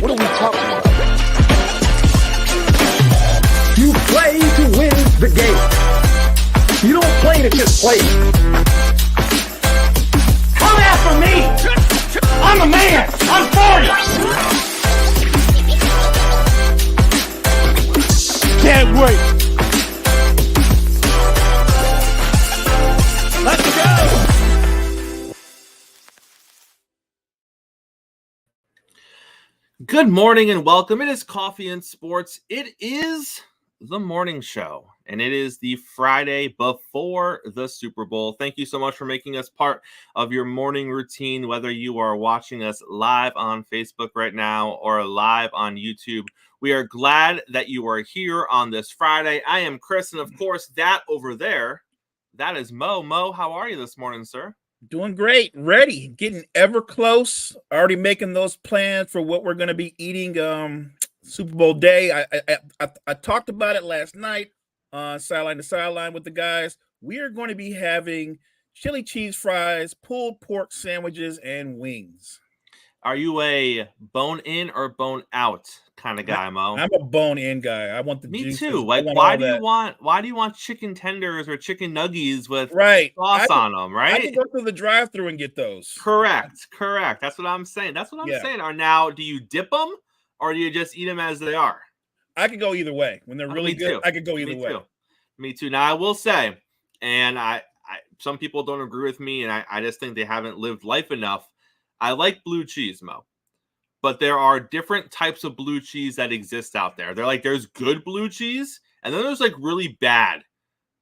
What are we talking about? You play to win the game. You don't play to just play. Come after me! I'm a man! I'm 40! Can't wait! Let's go! Good morning and welcome. It is Coffee and Sports. It is the morning show, and it is the Friday before the Super Bowl. Thank you so much for making us part of your morning routine, whether you are watching us live on Facebook right now or live on YouTube. We are glad that you are here on this Friday. I am Chris, and of course, that over there, that is Mo. Mo, how are you this morning, sir? Doing great. Ready. Getting ever close. Already making those plans for what we're going to be eating Super Bowl day. I talked about it last night on Sideline to Sideline with the guys. We are going to be having chili cheese fries, pulled pork sandwiches, and wings. Are you a bone in or bone out kind of guy, Mo? I'm a bone in guy. I want the Me juices. too. Like, why do you want chicken tenders or chicken nuggies with sauce on them, right? I can go through the drive-through and get those. Correct. That's what I'm saying. Saying. Or now, do you dip them or do you just eat them as they are? I could go either way. When they're really good, I could go either way. Me too. Now, I will say, and I some people don't agree with me, and I just think they haven't lived life enough. I like blue cheese, Mo. But there are different types of blue cheese that exist out there. There's good blue cheese, and then there's like really bad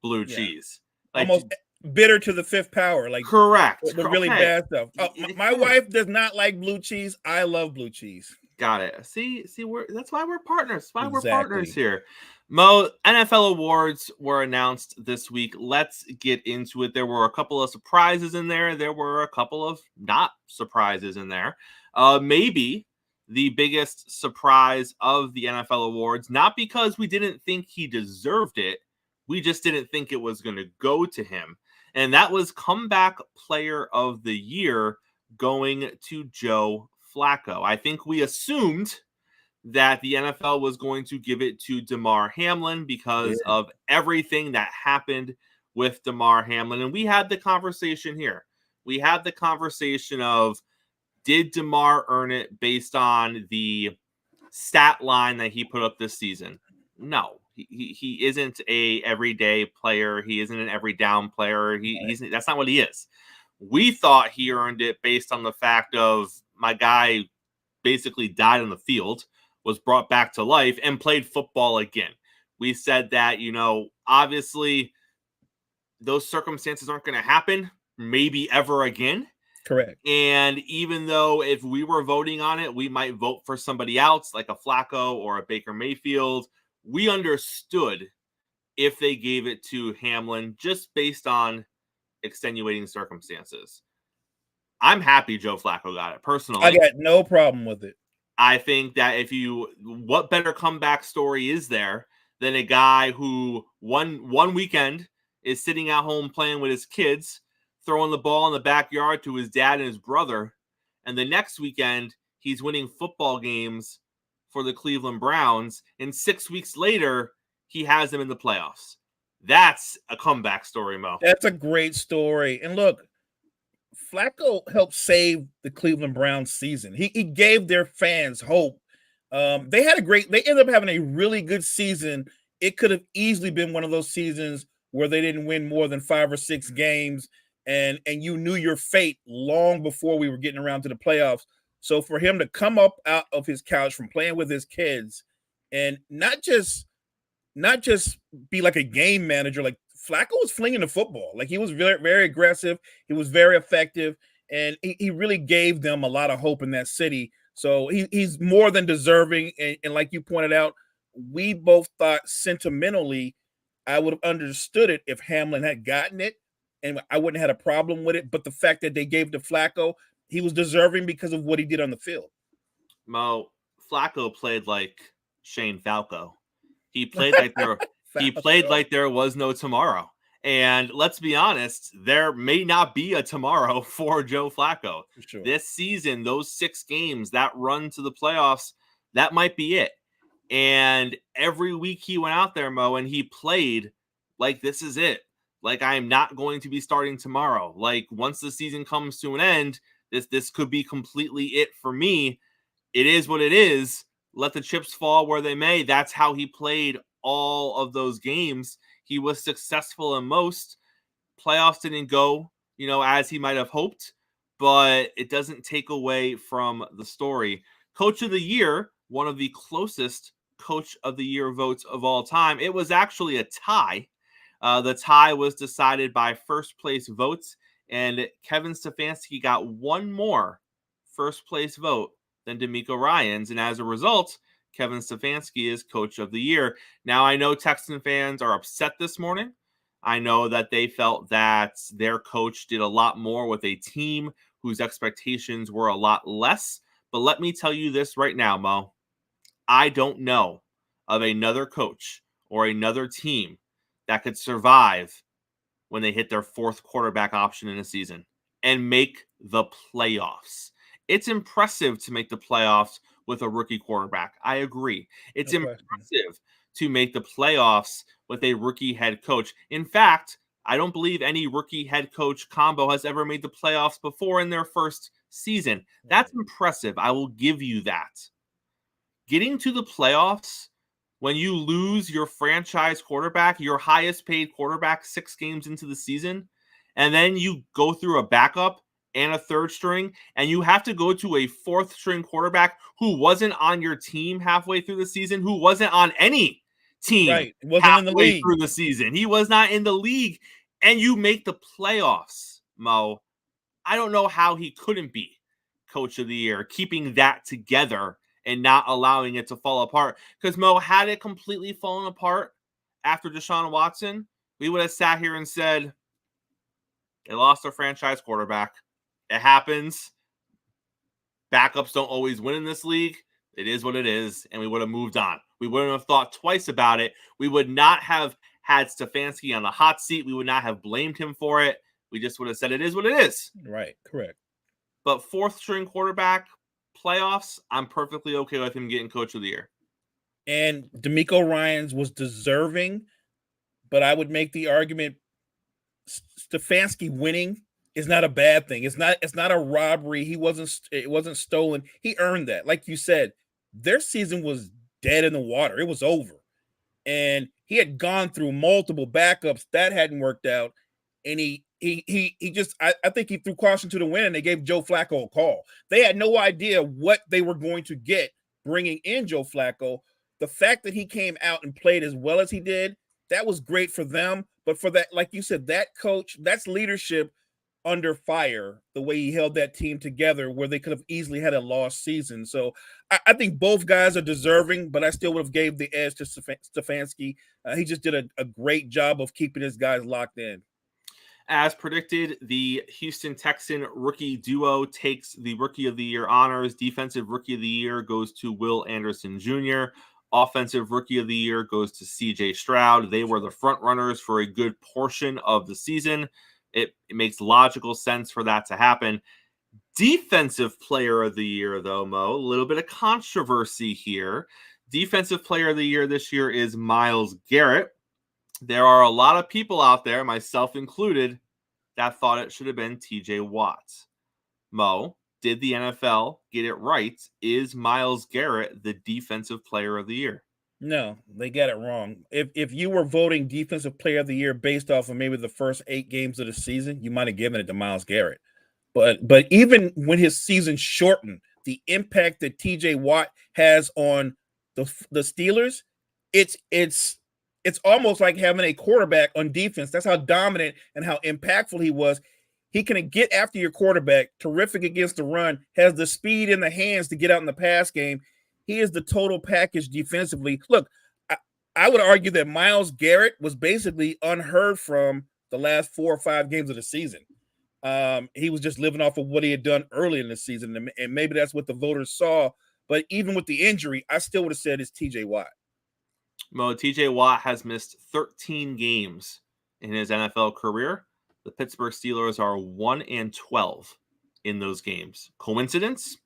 blue cheese. Like, almost bitter to the fifth power. Like, correct. The really bad stuff. My wife does not like blue cheese. I love blue cheese. Got it. See, that's why we're partners. That's why we're partners here. Mo, NFL awards were announced this week. Let's get into it. There were a couple of surprises in there. There were a couple of not surprises in there. Maybe the biggest surprise of the NFL awards, not because we didn't think he deserved it. We just didn't think it was going to go to him. And that was comeback player of the year going to Joe Flacco. I think we assumed that the NFL was going to give it to Damar Hamlin because of everything that happened with Damar Hamlin. And we had the conversation here. We had the conversation of, did Damar earn it based on the stat line that he put up this season? No. He isn't a everyday player. He isn't an every down player. That's not what he is. We thought he earned it based on the fact of my guy basically died on the field, was brought back to life, and played football again. We said that, obviously those circumstances aren't going to happen maybe ever again. Correct. And even though if we were voting on it, we might vote for somebody else like a Flacco or a Baker Mayfield, we understood if they gave it to Hamlin just based on extenuating circumstances. I'm happy Joe Flacco got it personally. I got no problem with it. I think that what better comeback story is there than a guy who one weekend is sitting at home playing with his kids, throwing the ball in the backyard to his dad and his brother, and the next weekend he's winning football games for the Cleveland Browns, and 6 weeks later he has them in the playoffs. That's a comeback story, Mo. That's a great story. And look, Flacco helped save the Cleveland Browns season. He gave their fans hope. They ended up having a really good season. It could have easily been one of those seasons where they didn't win more than 5 or 6 games, and you knew your fate long before we were getting around to the playoffs. So for him to come up out of his couch from playing with his kids and not just be like a game manager, like Flacco was flinging the football. Like, he was very, very aggressive. He was very effective, and he really gave them a lot of hope in that city. So he's more than deserving. And like you pointed out, we both thought sentimentally I would have understood it if Hamlin had gotten it, and I wouldn't have had a problem with it. But the fact that they gave it to Flacco, he was deserving because of what he did on the field. Mo, Flacco played like Shane Falco. He played like there was no tomorrow. And let's be honest, there may not be a tomorrow for Joe Flacco. For sure. This season, those 6 games, that run to the playoffs, That might be it. And every week he went out there, Mo, and he played like this is it. Like, I am not going to be starting tomorrow. Like, once the season comes to an end, this could be completely it for me. It is what it is. Let the chips fall where they may. That's how he played all of those games. He was successful in most. Playoffs didn't go, as he might have hoped, but it doesn't take away from the story. Coach of the Year, one of the closest Coach of the Year votes of all time. It was actually a tie. The tie was decided by first place votes, and Kevin Stefanski got one more first place vote than DeMeco Ryans, and as a result, Kevin Stefanski is Coach of the Year. Now, I know Texan fans are upset this morning. I know that they felt that their coach did a lot more with a team whose expectations were a lot less. But let me tell you this right now, Mo. I don't know of another coach or another team that could survive when they hit their fourth quarterback option in a season and make the playoffs. It's impressive to make the playoffs with a rookie quarterback. I agree. It's impressive to make the playoffs with a rookie head coach. In fact, I don't believe any rookie head coach combo has ever made the playoffs before in their first season. That's impressive. I will give you that. Getting to the playoffs when you lose your franchise quarterback, your highest paid quarterback 6 games into the season, and then you go through a backup and a third string, and you have to go to a fourth string quarterback who wasn't on your team halfway through the season, who wasn't on any team wasn't in the league through the season. He was not in the league, and you make the playoffs, Mo. I don't know how he couldn't be Coach of the Year, keeping that together and not allowing it to fall apart. Because, Mo, had it completely fallen apart after Deshaun Watson, we would have sat here and said, they lost their franchise quarterback. It happens. Backups don't always win in this league. It is what it is, and we would have moved on. We wouldn't have thought twice about it. We would not have had Stefanski on the hot seat. We would not have blamed him for it. We just would have said it is what it is. Right, correct. But fourth string quarterback, playoffs, I'm perfectly okay with him getting Coach of the Year. And DeMeco Ryans was deserving, but I would make the argument Stefanski winning is not a bad thing. It's not a robbery. It wasn't stolen. He earned that. Like you said, their season was dead in the water. It was over. And he had gone through multiple backups that hadn't worked out. And he just I think he threw caution to the wind, and they gave Joe Flacco a call. They had no idea what they were going to get bringing in Joe Flacco. The fact that he came out and played as well as he did, that was great for them. But for that, like you said, that coach, that's leadership under fire, the way he held that team together where they could have easily had a lost season. So I think both guys are deserving, but I still would have gave the edge to Stefanski. He just did a great job of keeping his guys locked in. As predicted, the Houston Texan rookie duo takes the Rookie of the Year honors. Defensive Rookie of the Year goes to Will Anderson Jr. Offensive Rookie of the Year goes to C.J. Stroud. They were the front runners for a good portion of the season. It makes logical sense for that to happen. Defensive Player of the Year, though, Mo, a little bit of controversy here. Defensive Player of the Year this year is Myles Garrett. There are a lot of people out there, myself included, that thought it should have been T.J. Watt. Mo, did the NFL get it right? Is Myles Garrett the Defensive Player of the Year? No, they got it wrong. If you were voting Defensive Player of the Year based off of maybe the first 8 games of the season, you might have given it to Myles Garrett. But even when his season shortened, the impact that T.J. Watt has on the Steelers, it's almost like having a quarterback on defense. That's how dominant and how impactful he was. He can get after your quarterback, terrific against the run, has the speed in the hands to get out in the pass game. He is the total package defensively. Look, I would argue that Myles Garrett was basically unheard from the last 4 or 5 games of the season. He was just living off of what he had done early in the season, and maybe that's what the voters saw. But even with the injury, I still would have said it's T.J. Watt. Mo, T.J. Watt has missed 13 games in his NFL career. The Pittsburgh Steelers are 1-12 in those games. Coincidence?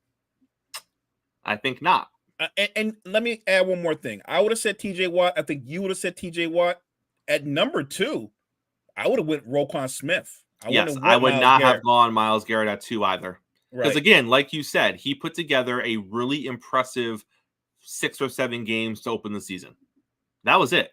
I think not. And let me add one more thing. I would have said TJ Watt. I think you would have said TJ Watt. At number 2, I would have went Roquan Smith. Yes, went I would Myles not Garrett. have gone Myles Garrett at 2 either. Because Right. again, like you said, he put together a really impressive 6 or 7 games to open the season. That was it.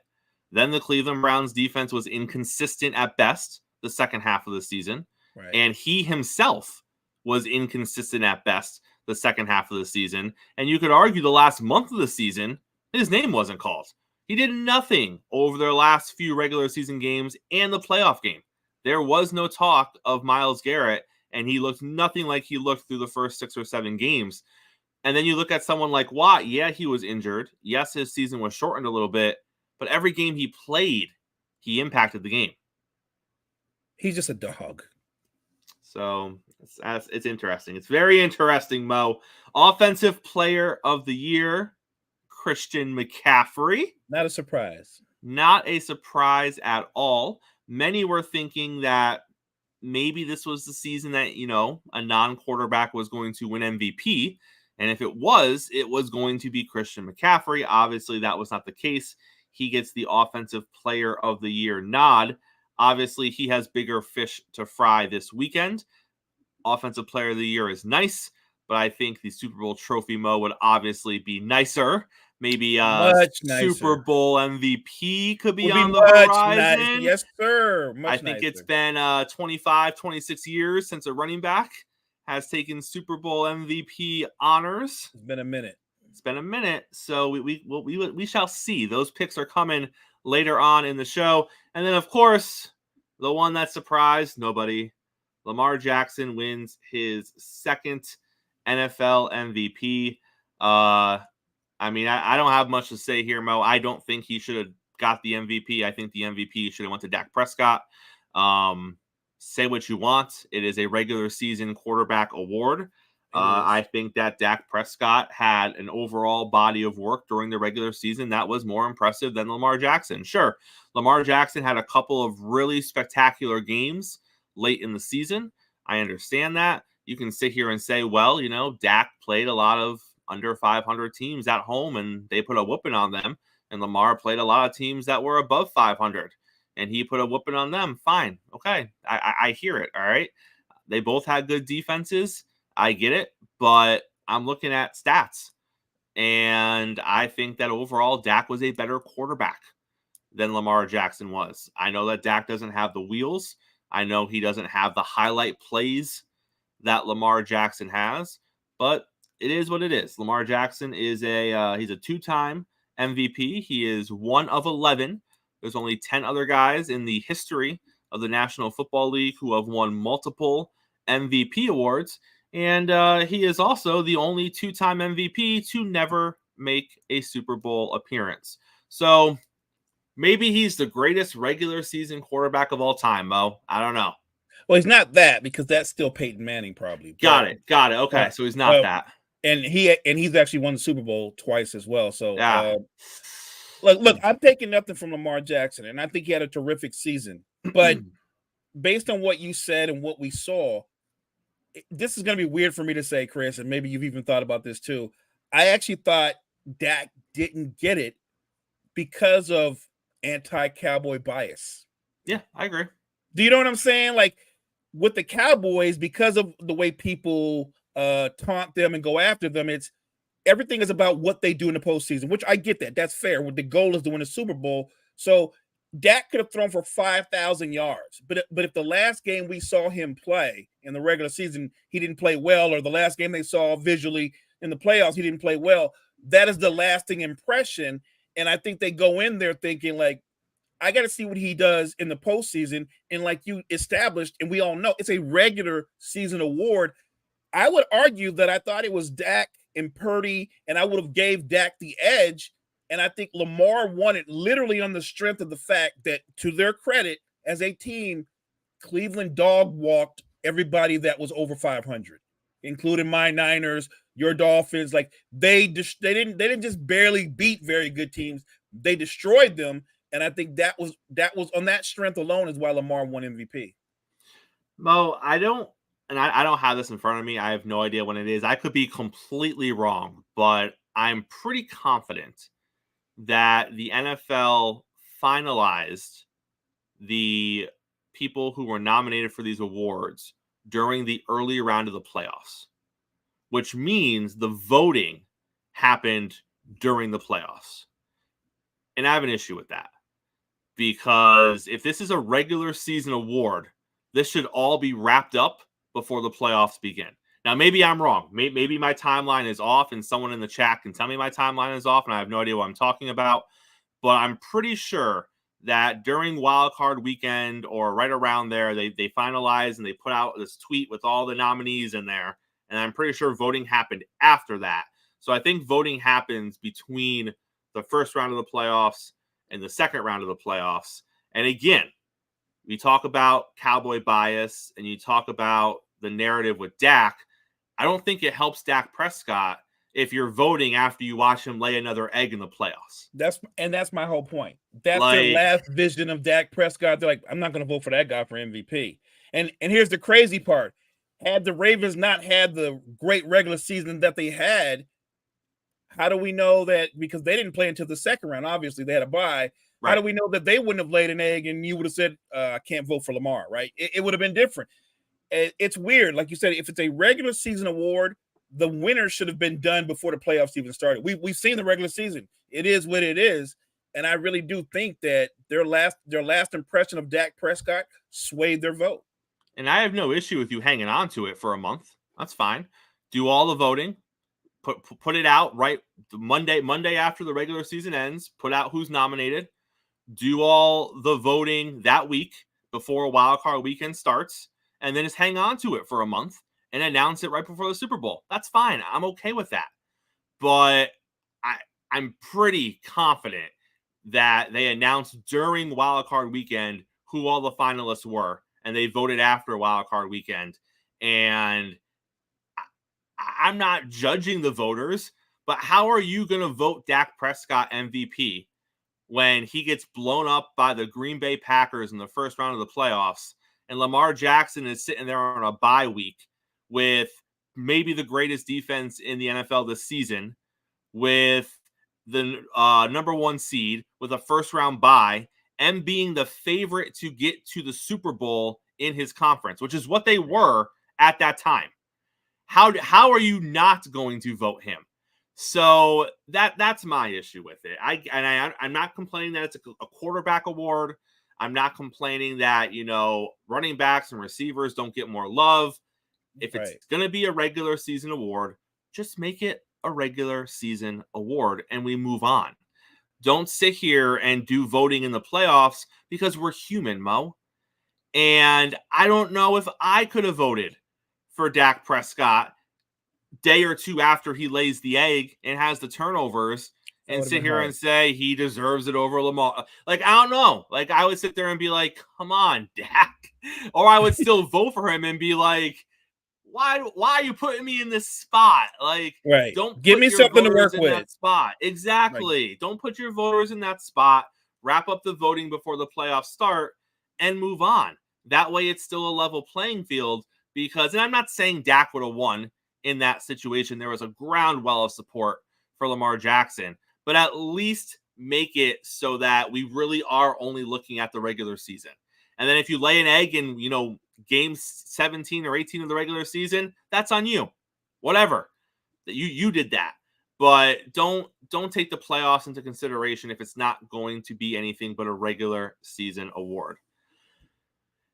Then the Cleveland Browns defense was inconsistent at best the second half of the season. Right. And he himself was inconsistent at best the second half of the season. And you could argue the last month of the season, his name wasn't called. He did nothing over their last few regular season games and the playoff game. There was no talk of Myles Garrett, and he looked nothing like he looked through the first 6 or 7 games. And then you look at someone like Watt. Yeah, he was injured. Yes, his season was shortened a little bit, but every game he played, he impacted the game. He's just a dog. So it's interesting. It's very interesting, Mo. Offensive Player of the Year, Christian McCaffrey. Not a surprise. Not a surprise at all. Many were thinking that maybe this was the season that, a non-quarterback was going to win MVP. And if it was going to be Christian McCaffrey. Obviously, that was not the case. He gets the Offensive Player of the Year nod. Obviously, he has bigger fish to fry this weekend. Offensive Player of the Year is nice, but I think the Super Bowl trophy, Mo, would obviously be nicer. Maybe much nicer. Super Bowl MVP could be on the horizon. Nice. Yes, sir. I think it's been 25, 26 years since a running back has taken Super Bowl MVP honors. It's been a minute. So we shall see. Those picks are coming later on in the show. And then, of course, the one that surprised nobody, Lamar Jackson wins his second NFL MVP. I don't have much to say here, Mo. I don't think he should have got the MVP. I think the MVP should have went to Dak Prescott. Say what you want. It is a regular season quarterback award. I think that Dak Prescott had an overall body of work during the regular season that was more impressive than Lamar Jackson. Sure, Lamar Jackson had a couple of really spectacular games late in the season. I understand that. You can sit here and say, well, Dak played a lot of under 500 teams at home, and they put a whooping on them. And Lamar played a lot of teams that were above 500, and he put a whooping on them. Fine. Okay. I hear it. All right. They both had good defenses. I get it, but I'm looking at stats, and I think that overall Dak was a better quarterback than Lamar Jackson was. I know that Dak doesn't have the wheels. I know he doesn't have the highlight plays that Lamar Jackson has, but it is what it is. Lamar Jackson is he's a 2-time MVP. He is 1 of 11. There's only 10 other guys in the history of the National Football League who have won multiple MVP awards. And he is also the only 2-time MVP to never make a Super Bowl appearance. So maybe he's the greatest regular season quarterback of all time, Mo. I don't know. Well, he's not that, because that's still Peyton Manning, probably. Got it. Okay, so he's not that. And he's actually won the Super Bowl twice as well. So yeah. Look, I'm taking nothing from Lamar Jackson, and I think he had a terrific season. But based on what you said and what we saw, this is going to be weird for me to say, Chris, and maybe you've even thought about this too. I actually thought Dak didn't get it because of anti-Cowboy bias. Yeah, I agree. Do you know what I'm saying? Like, with the Cowboys, because of the way people taunt them and go after them, everything is about what they do in the postseason, which I get that. That's fair. The goal is to win a Super Bowl. So Dak could have thrown for 5,000 yards. But if the last game we saw him play in the regular season, he didn't play well, or the last game they saw visually in the playoffs, he didn't play well, that is the lasting impression. And I think they go in there thinking, like, I got to see what he does in the postseason. And like you established, and we all know, it's a regular season award. I would argue that I thought it was Dak and Purdy, and I would have gave Dak the edge. And I think Lamar won it literally on the strength of the fact that, to their credit, as a team, Cleveland dog walked everybody that was over 500, including my Niners, your Dolphins. Like, they didn't just barely beat very good teams; they destroyed them. And I think that was on that strength alone is why Lamar won MVP. Mo, I don't have this in front of me. I have no idea when it is. I could be completely wrong, but I'm pretty confident that the NFL finalized the people who were nominated for these awards during the early round of the playoffs, which means the voting happened during the playoffs. And I have an issue with that, because if this is a regular season award, this should all be wrapped up before the playoffs begin. Now, maybe I'm wrong. Maybe my timeline is off, and someone in the chat can tell me my timeline is off, and I have no idea what I'm talking about. But I'm pretty sure that during Wild Card Weekend or right around there, they finalized and they put out this tweet with all the nominees in there. And I'm pretty sure voting happened after that. So I think voting happens between the first round of the playoffs and the second round of the playoffs. And again, we talk about cowboy bias and you talk about the narrative with Dak. I don't think it helps Dak Prescott if you're voting after you watch him lay another egg in the playoffs. That's my whole point. That's their last vision of Dak Prescott. They're like, I'm not going to vote for that guy for MVP. And here's the crazy part. Had the Ravens not had the great regular season that they had, how do we know that? Because they didn't play until the second round. Obviously, they had a bye. Right. How do we know that they wouldn't have laid an egg and you would have said, I can't vote for Lamar, right? It would have been different. It's weird. Like you said, if it's a regular season award, the winner should have been done before the playoffs even started. We've seen the regular season. It is what it is. And I really do think that their last impression of Dak Prescott swayed their vote. And I have no issue with you hanging on to it for a month. That's fine. Do all the voting. Put it out right Monday after the regular season ends. Put out who's nominated. Do all the voting that week before Wild Card Weekend starts. And then just hang on to it for a month and announce it right before the Super Bowl. That's fine. I'm okay with that. But I'm pretty confident that they announced during Wild Card Weekend who all the finalists were, and they voted after Wild Card Weekend. And I'm not judging the voters, but how are you going to vote Dak Prescott MVP when he gets blown up by the Green Bay Packers in the first round of the playoffs, and Lamar Jackson is sitting there on a bye week with maybe the greatest defense in the NFL this season, with the number one seed, with a first-round bye, and being the favorite to get to the Super Bowl in his conference, which is what they were at that time? How are you not going to vote him? So that's my issue with it. I'm not complaining that it's a quarterback award. I'm not complaining that, running backs and receivers don't get more love. If it's going to be a regular season award, just make it a regular season award and we move on. Don't sit here and do voting in the playoffs, because we're human, Mo. And I don't know if I could have voted for Dak Prescott day or two after he lays the egg and has the turnovers and sit here and say he deserves it over Lamar. Like, I don't know. Like, I would sit there and be like, come on, Dak. Or I would still vote for him and be like, why are you putting me in this spot? Like, don't give me something to work with. That spot. Exactly. Right. Don't put your voters in that spot. Wrap up the voting before the playoffs start and move on. That way it's still a level playing field, because, and I'm not saying Dak would have won in that situation. There was a ground well of support for Lamar Jackson, but at least make it so that we really are only looking at the regular season. And then if you lay an egg in, game 17 or 18 of the regular season, that's on you. Whatever. You did that. But don't take the playoffs into consideration if it's not going to be anything but a regular season award.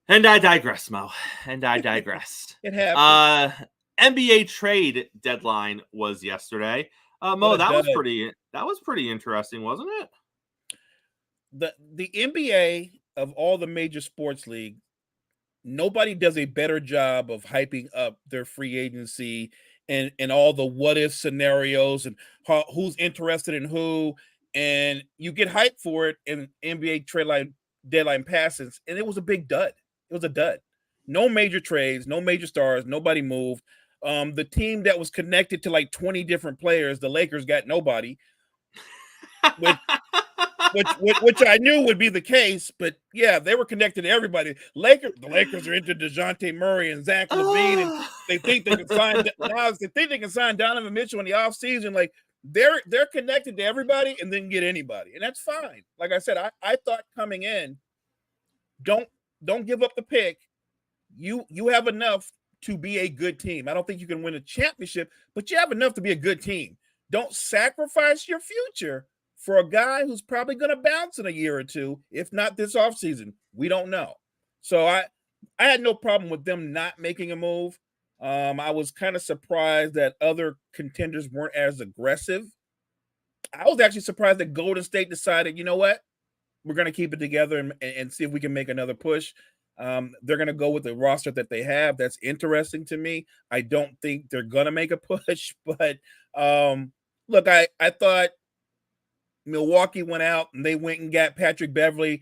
And I digress, Mo. And I digress. It happened. NBA trade deadline was yesterday. Mo, that was pretty interesting, wasn't it? The NBA, of all the major sports leagues, nobody does a better job of hyping up their free agency and all the what if scenarios and who's interested in who, and you get hyped for it. And NBA trade deadline passes, and it was a big dud. It was a dud. No major trades, no major stars, nobody moved. The team that was connected to like 20 different players, the Lakers, got nobody, which I knew would be the case. But yeah, they were connected to everybody. The Lakers are into DeJounte Murray and Zach LaVine, and they think they can sign Donovan Mitchell in the offseason. Like, they're connected to everybody and then get anybody, and that's fine. Like I said, I thought coming in, don't give up the pick. You have enough to be a good team. I don't think you can win a championship, but you have enough to be a good team. Don't sacrifice your future for a guy who's probably going to bounce in a year or two, if not this offseason. We don't know. So I had no problem with them not making a move. I was kind of surprised that other contenders weren't as aggressive. I was actually surprised that Golden State decided, you know what, we're going to keep it together and see if we can make another push. They're going to go with the roster that they have. That's interesting to me. I don't think they're going to make a push, but look, I thought Milwaukee went out and they went and got Patrick Beverley.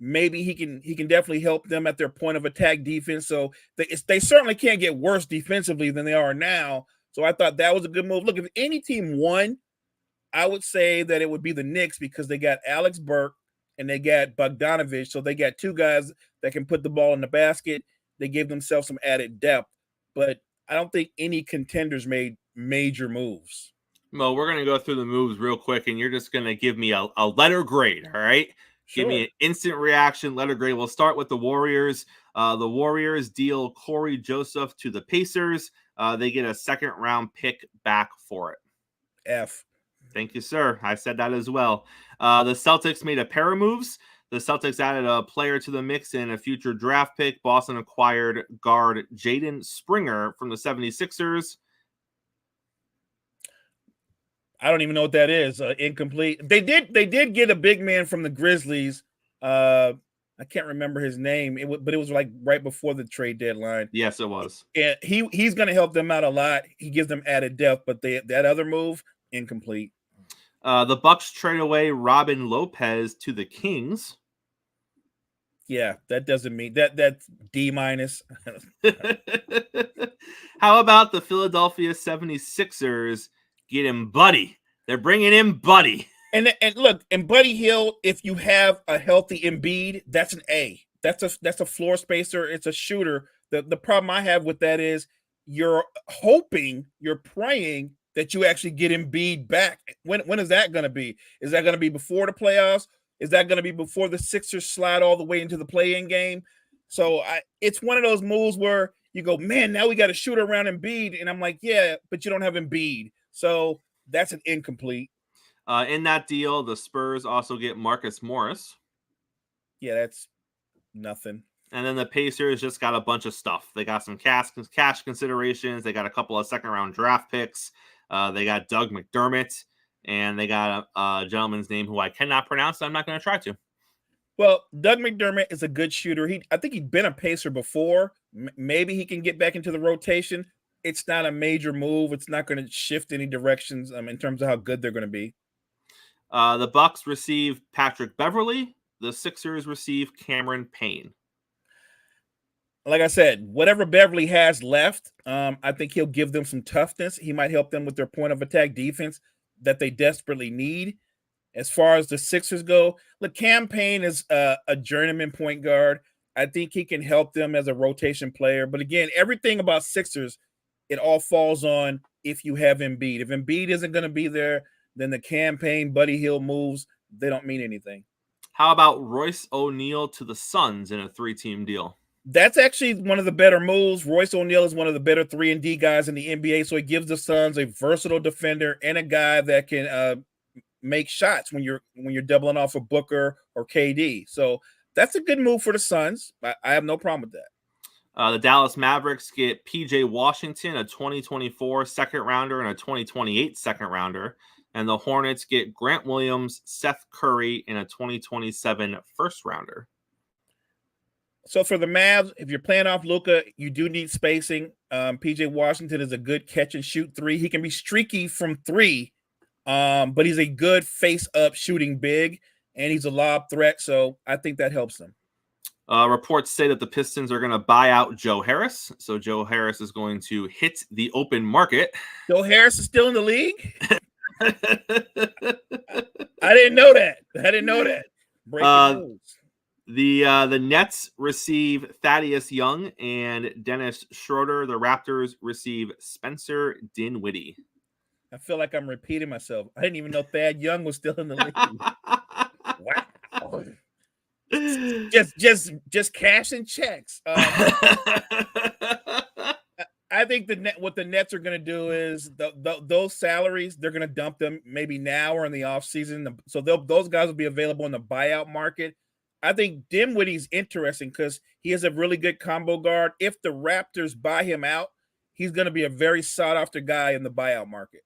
Maybe he can definitely help them at their point of attack defense. So they certainly can't get worse defensively than they are now. So I thought that was a good move. Look, if any team won, I would say that it would be the Knicks because they got Alex Burke and they got Bogdanovich. So they got two guys that can put the ball in the basket. They gave themselves some added depth. But I don't think any contenders made major moves. Mo, we're going to go through the moves real quick, and you're just going to give me a letter grade, all right? Sure. Give me an instant reaction letter grade. We'll start with the Warriors. The Warriors deal Corey Joseph to the Pacers. They get a second-round pick back for it. F. Thank you, sir. I said that as well. The Celtics made a pair of moves. The Celtics added a player to the mix and a future draft pick. Boston acquired guard Jaden Springer from the 76ers. I don't even know what that is. Incomplete. They did get a big man from the Grizzlies. I can't remember his name. But it was like right before the trade deadline. Yes, it was. Yeah, he's going to help them out a lot. He gives them added depth. But that other move, incomplete. The Bucks trade away Robin Lopez to the Kings. Yeah, that doesn't mean that's D-. How about the Philadelphia 76ers getting Buddy? They're bringing in Buddy. And look, and Buddy Hield, if you have a healthy Embiid, that's an A. That's a floor spacer. It's a shooter. The problem I have with that is you're praying that you actually get Embiid back. When is that going to be? Is that going to be before the playoffs? Is that going to be before the Sixers slide all the way into the play-in game? So it's one of those moves where you go, man, now we got to shoot around Embiid. And I'm like, yeah, but you don't have Embiid. So that's an incomplete. In that deal, the Spurs also get Marcus Morris. Yeah, that's nothing. And then the Pacers just got a bunch of stuff. They got some cash considerations. They got a couple of second-round draft picks. They got Doug McDermott. And they got a gentleman's name who I cannot pronounce, so I'm not going to try to. Well, Doug McDermott is a good shooter. I think he'd been a Pacer before. Maybe he can get back into the rotation. It's not a major move. It's not going to shift any directions in terms of how good they're going to be. The Bucks receive Patrick Beverley. The Sixers receive Cameron Payne. Like I said, whatever Beverley has left, I think he'll give them some toughness. He might help them with their point of attack defense that they desperately need. As far as the Sixers go, look, Cam Payne is a journeyman point guard. I think he can help them as a rotation player. But again, everything about Sixers, it all falls on if you have Embiid. If Embiid isn't going to be there, then the Cam Payne, Buddy Hield moves, they don't mean anything. How about Royce O'Neal to the Suns in a 3-team deal? That's actually one of the better moves. Royce O'Neal is one of the better 3-and-D guys in the NBA, so it gives the Suns a versatile defender and a guy that can make shots when you're doubling off of Booker or KD. So that's a good move for the Suns. I have no problem with that. The Dallas Mavericks get P.J. Washington, a 2024 second-rounder and a 2028 second-rounder. And the Hornets get Grant Williams, Seth Curry, and a 2027 first-rounder. So for the Mavs, if you're playing off Luka, you do need spacing. P.J. Washington is a good catch-and-shoot 3. He can be streaky from 3, but he's a good face-up shooting big, and he's a lob threat, so I think that helps them. Reports say that the Pistons are going to buy out Joe Harris, so Joe Harris is going to hit the open market. Joe Harris is still in the league? I didn't know that. Breaking news. The Nets receive Thaddeus Young and Dennis Schroeder. The Raptors receive Spencer Dinwiddie. I feel like I'm repeating myself. I didn't even know Thad Young was still in the league. Wow. Just cashing checks. I think what the Nets are going to do is those salaries, they're going to dump them maybe now or in the offseason. So those guys will be available in the buyout market. I think Dinwiddie's interesting because he is a really good combo guard. If the Raptors buy him out, he's going to be a very sought-after guy in the buyout market.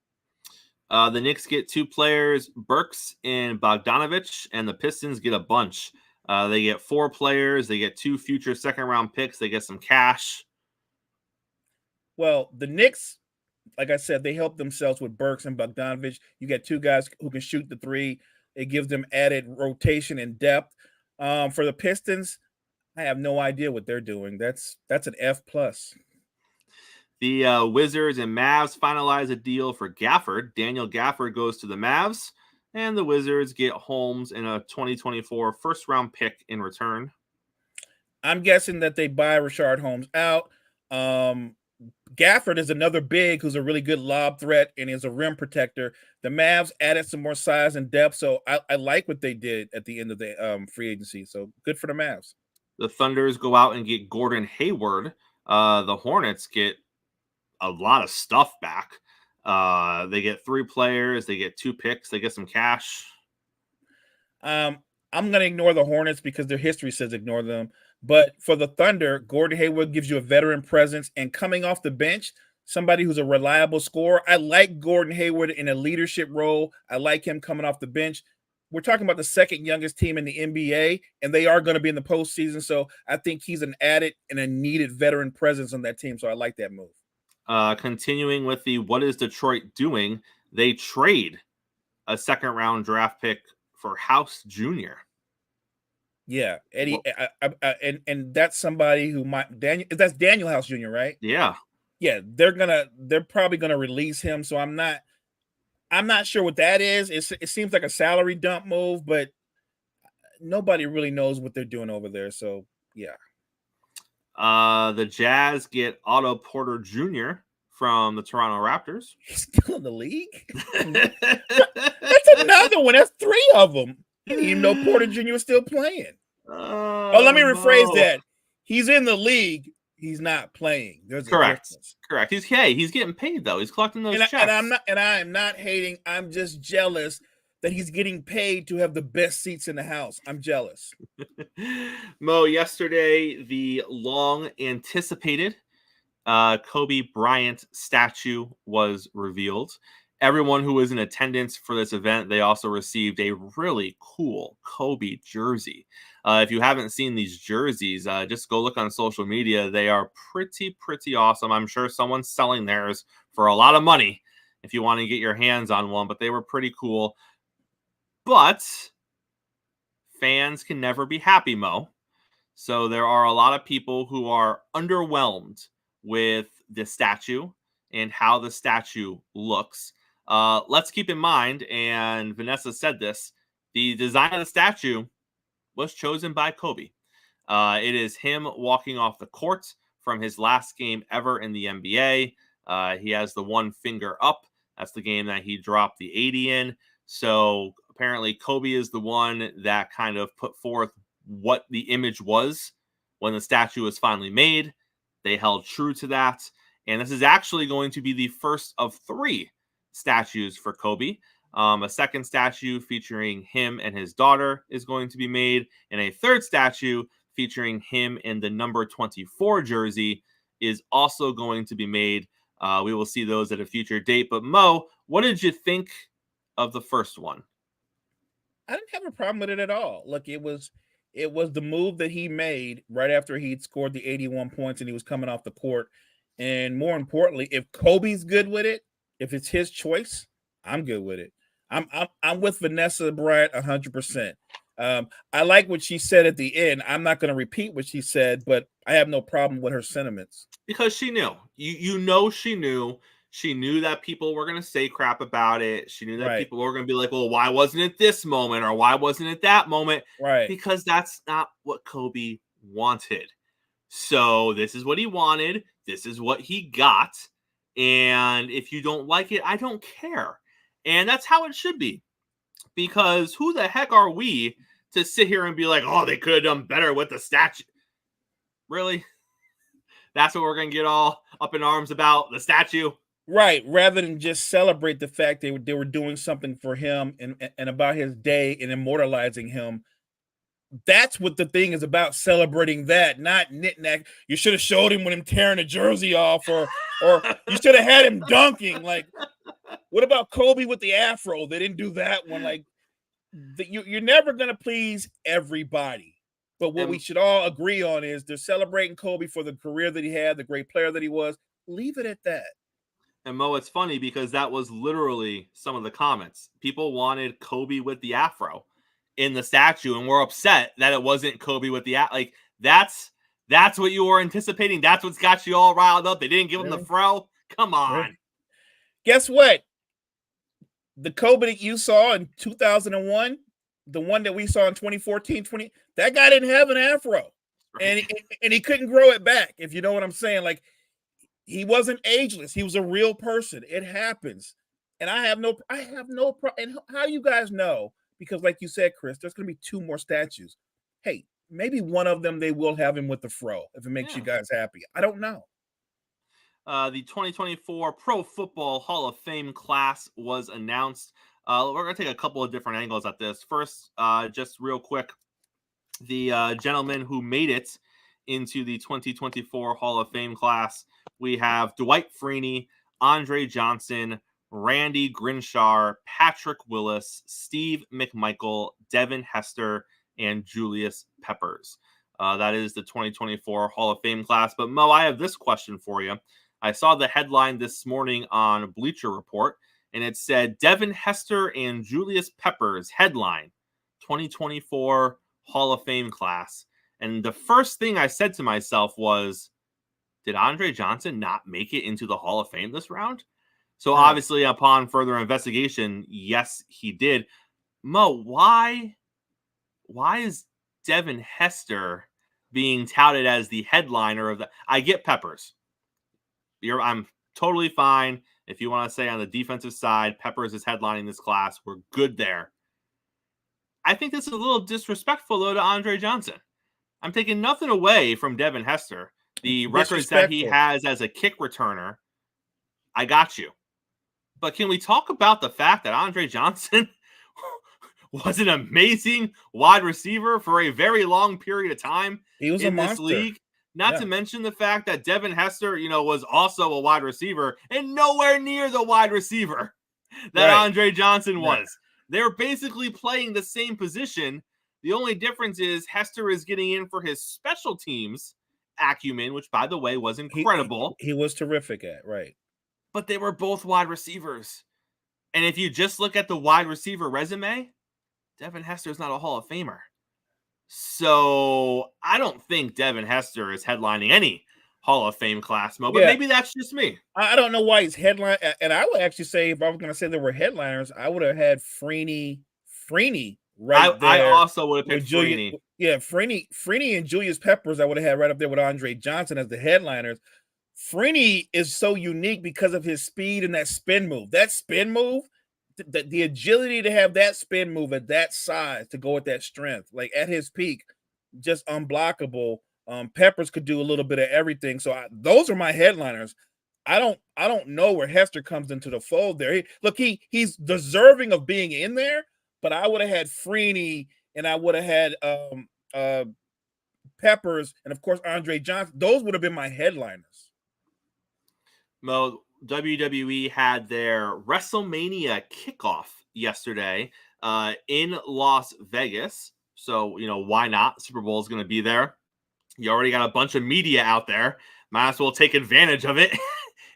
The Knicks get 2 players, Burks and Bogdanovich, and the Pistons get a bunch. They get 4 players. They get 2 future second-round picks. They get some cash. Well, the Knicks, like I said, they help themselves with Burks and Bogdanovich. You get 2 guys who can shoot the 3. It gives them added rotation and depth. For the Pistons, I have no idea what they're doing. That's an F+. The Wizards and Mavs finalize a deal for Gafford. Daniel Gafford goes to the Mavs, and the Wizards get Holmes and a 2024 first-round pick in return. I'm guessing that they buy Rashard Holmes out. Gafford is another big who's a really good lob threat and is a rim protector. The Mavs added some more size and depth, so I like what they did at the end of the free agency. So good for the Mavs. The Thunders go out and get Gordon Hayward. The Hornets get a lot of stuff back. They get 3 players. They get 2 picks. They get some cash. I'm going to ignore the Hornets because their history says ignore them. But for the Thunder, Gordon Hayward gives you a veteran presence, and coming off the bench, somebody who's a reliable scorer. I like Gordon Hayward in a leadership role. I like him coming off the bench. We're talking about the second youngest team in the NBA, and they are going to be in the postseason. So I think he's an added and a needed veteran presence on that team. So I like that move. Continuing with the what is Detroit doing? They trade a second-round draft pick for House Jr. Yeah, Eddie, and that's somebody who that's Daniel House Jr., right? Yeah. They're probably gonna release him. So I'm not sure what that is. It seems like a salary dump move, but nobody really knows what they're doing over there. So yeah. The Jazz get Otto Porter Jr. from the Toronto Raptors. He's still in the league? That's another one. That's 3 of them. I didn't even know Porter Jr. was still playing. Let me rephrase that. He's in the league. He's not playing. There's correct. He's getting paid though. He's collecting those checks. And I am not hating. I'm just jealous that he's getting paid to have the best seats in the house. I'm jealous. Mo, yesterday the long anticipated Kobe Bryant statue was revealed. Everyone who was in attendance for this event, they also received a really cool Kobe jersey. If you haven't seen these jerseys, just go look on social media. They are pretty awesome. I'm sure someone's selling theirs for a lot of money if you want to get your hands on one, but they were pretty cool. But fans can never be happy, Mo. So there are a lot of people who are underwhelmed with the statue and how the statue looks. Let's keep in mind, and Vanessa said this, the design of the statue was chosen by Kobe. It is him walking off the court from his last game ever in the NBA. He has the one finger up. That's the game that he dropped the 80 in. So apparently Kobe is the one that kind of put forth what the image was when the statue was finally made. They held true to that. And this is actually going to be the first of 3 statues for Kobe. A second statue featuring him and his daughter is going to be made, and a third statue featuring him in the number 24 jersey is also going to be made. We will see those at a future date. But Mo, what did you think of the first one? I didn't have a problem with it at all. Look, it was the move that he made right after he'd scored the 81 points and he was coming off the court. And more importantly, if Kobe's good with it, if it's his choice, I'm good with it. I'm with Vanessa Bryant 100%. I like what she said at the end. I'm not going to repeat what she said, but I have no problem with her sentiments. Because she knew. You know she knew. She knew that people were going to say crap about it. She knew that people were going to be like, well, why wasn't it this moment? Or why wasn't it that moment? Right. Because that's not what Kobe wanted. So this is what he wanted. This is what he got. And if you don't like it, I don't care. And that's how it should be. Because who the heck are we to sit here and be like, oh, they could have done better with the statue? Really? That's what we're going to get all up in arms about, the statue? Right. Rather than just celebrate the fact they were doing something for him and about his day and immortalizing him. That's what the thing is about, celebrating that, not knick-knack. You should have showed him when him tearing the jersey off, or you should have had him dunking. Like, what about Kobe with the afro? They didn't do that one. Like, you're never going to please everybody. But what we should all agree on is they're celebrating Kobe for the career that he had, the great player that he was. Leave it at that. And Mo, it's funny because that was literally some of the comments. People wanted Kobe with the afro in the statue, and we're upset that it wasn't Kobe with the like. That's what you were anticipating. That's what's got you all riled up. They didn't give him the fro. Come on. Guess what? The Kobe that you saw in 2001, the one that we saw in 2014, that guy didn't have an afro, right. and he couldn't grow it back. If you know what I'm saying, like, he wasn't ageless. He was a real person. It happens, and I have no problem. And how do you guys know? Because, like you said, Chris, there's going to be 2 more statues. Hey, maybe one of them they will have him with the fro if it makes you guys happy. I don't know. The 2024 Pro Football Hall of Fame class was announced. We're going to take a couple of different angles at this. First, just real quick, the gentleman who made it into the 2024 Hall of Fame class, we have Dwight Freeney, Andre Johnson, Randy Grinshar, Patrick Willis, Steve McMichael, Devin Hester, and Julius Peppers. That is the 2024 Hall of Fame class. But Mo, I have this question for you. I saw the headline this morning on Bleacher Report, and it said Devin Hester and Julius Peppers headline 2024 Hall of Fame class. And the first thing I said to myself was, did Andre Johnson not make it into the Hall of Fame this round? So obviously, upon further investigation, yes, he did. Mo, why is Devin Hester being touted as the headliner of the? I get Peppers. I'm totally fine. If you want to say on the defensive side, Peppers is headlining this class. We're good there. I think this is a little disrespectful, though, to Andre Johnson. I'm taking nothing away from Devin Hester. The records that he has as a kick returner, I got you. But can we talk about the fact that Andre Johnson was an amazing wide receiver for a very long period of time in this league? Not to mention the fact that Devin Hester, was also a wide receiver and nowhere near the wide receiver that Andre Johnson was. They were basically playing the same position. The only difference is Hester is getting in for his special teams acumen, which, by the way, was incredible. He was terrific at, right. But they were both wide receivers. And if you just look at the wide receiver resume, Devin Hester is not a Hall of Famer. So I don't think Devin Hester is headlining any Hall of Fame class, Mo, but maybe that's just me. I don't know why he's headline. And I would actually say, if I was going to say there were headliners, I would have had Freeney right there. I also would have picked Freeney. Yeah, Freeney and Julius Peppers I would have had right up there with Andre Johnson as the headliners. Freeney is so unique because of his speed and that spin move. That spin move, the agility to have that spin move at that size, to go at that strength, like at his peak, just unblockable. Peppers could do a little bit of everything. So those are my headliners. I don't know where Hester comes into the fold there. He's deserving of being in there, but I would have had Freeney and I would have had Peppers and, of course, Andre Johnson. Those would have been my headliners. Mo, WWE had their WrestleMania kickoff yesterday in Las Vegas. So, why not? Super Bowl is going to be there. You already got a bunch of media out there. Might as well take advantage of it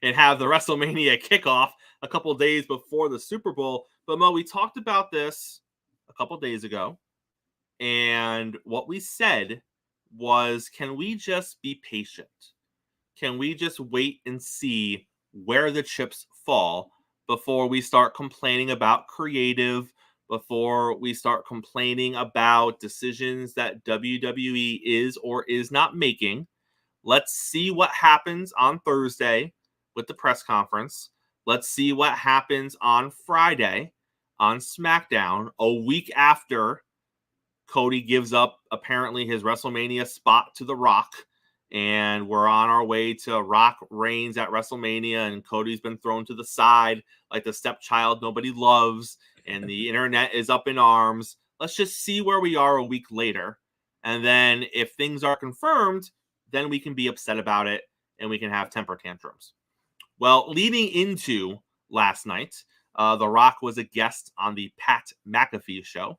and have the WrestleMania kickoff a couple of days before the Super Bowl. But, Mo, we talked about this a couple of days ago. And what we said was, can we just be patient? Can we just wait and see where the chips fall before we start complaining about creative, before we start complaining about decisions that WWE is or is not making? Let's see what happens on Thursday. with the press conference. Let's see what happens on Friday on SmackDown, a week after Cody gives up apparently his WrestleMania spot to The Rock. And we're on our way to Rock Reigns at WrestleMania, and Cody's been thrown to the side like the stepchild nobody loves, and the internet is up in arms. Let's just see where we are a week later. And then if things are confirmed, then we can be upset about it and we can have temper tantrums. Well, leading into last night, The Rock was a guest on the Pat McAfee show,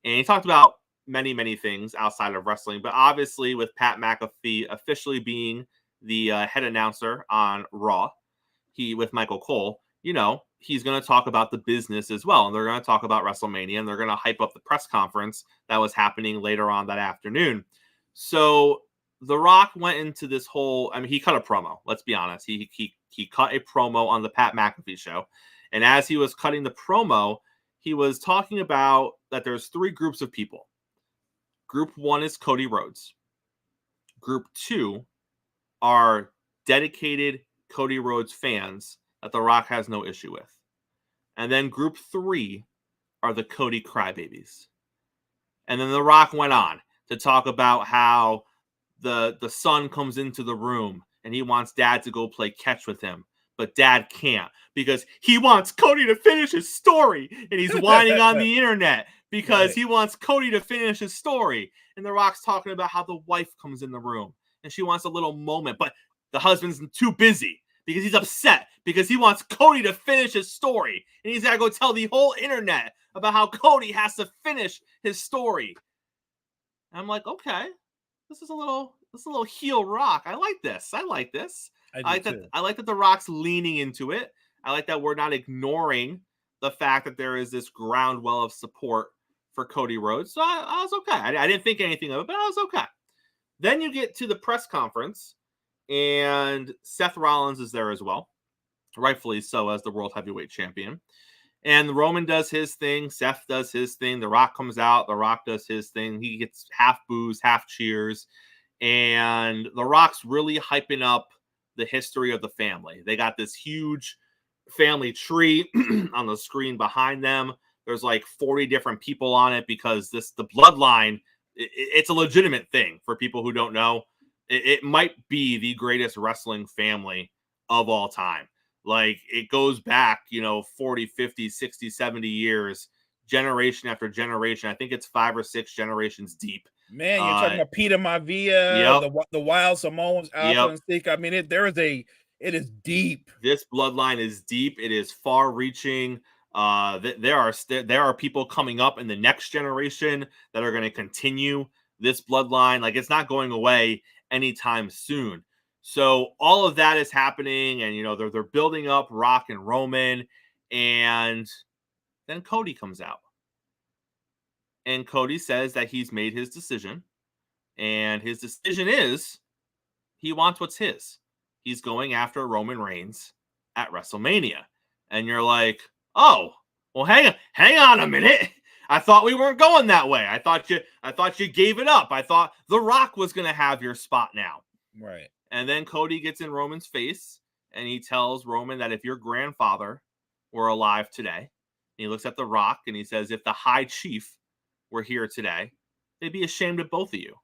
and he talked about many things outside of wrestling, but obviously with Pat McAfee officially being the head announcer on Raw, with Michael Cole, he's going to talk about the business as well, and they're going to talk about WrestleMania, and they're going to hype up the press conference that was happening later on that afternoon. So The Rock went into this whole, he cut a promo, let's be honest. He cut a promo on the Pat McAfee show, and as he was cutting the promo, he was talking about that there's 3 groups of people. Group 1 is Cody Rhodes. Group 2 are dedicated Cody Rhodes fans that The Rock has no issue with. And then group 3 are the Cody crybabies. And then The Rock went on to talk about how the son comes into the room and he wants dad to go play catch with him. But dad can't because he wants Cody to finish his story, and he's whining on the internet because he wants Cody to finish his story. And The Rock's talking about how the wife comes in the room and she wants a little moment, but the husband's too busy because he's upset because he wants Cody to finish his story, and he's got to go tell the whole internet about how Cody has to finish his story. And I'm like, okay, this is a little heel Rock. I like this. I like that The Rock's leaning into it. I like that we're not ignoring the fact that there is this groundwell of support for Cody Rhodes. So I was okay. I didn't think anything of it, but I was okay. Then you get to the press conference, and Seth Rollins is there as well, rightfully so, as the World Heavyweight Champion. And Roman does his thing. Seth does his thing. The Rock comes out. The Rock does his thing. He gets half boos, half cheers. And The Rock's really hyping up the history of the family. They got this huge family tree on the screen behind them. There's like 40 different people on it because the bloodline, it's a legitimate thing for people who don't know. It might be the greatest wrestling family of all time. Like, it goes back, 40, 50, 60, 70 years, generation after generation. I think it's 5 or 6 generations deep. Man, you're talking about Peter Maivia, the Wild Samoans, Alpha and Stick. I mean, it is deep. This bloodline is deep. It is far-reaching. There are people coming up in the next generation that are going to continue this bloodline. Like, it's not going away anytime soon. So all of that is happening, and they're building up Rock and Roman, and then Cody comes out. And Cody says that he's made his decision. And his decision is he wants what's his. He's going after Roman Reigns at WrestleMania. And you're like, oh, well, hang on a minute. I thought we weren't going that way. I thought you gave it up. I thought The Rock was going to have your spot now. Right. And then Cody gets in Roman's face and he tells Roman that if your grandfather were alive today, he looks at The Rock and he says, if the High Chief were here today, they'd be ashamed of both of you.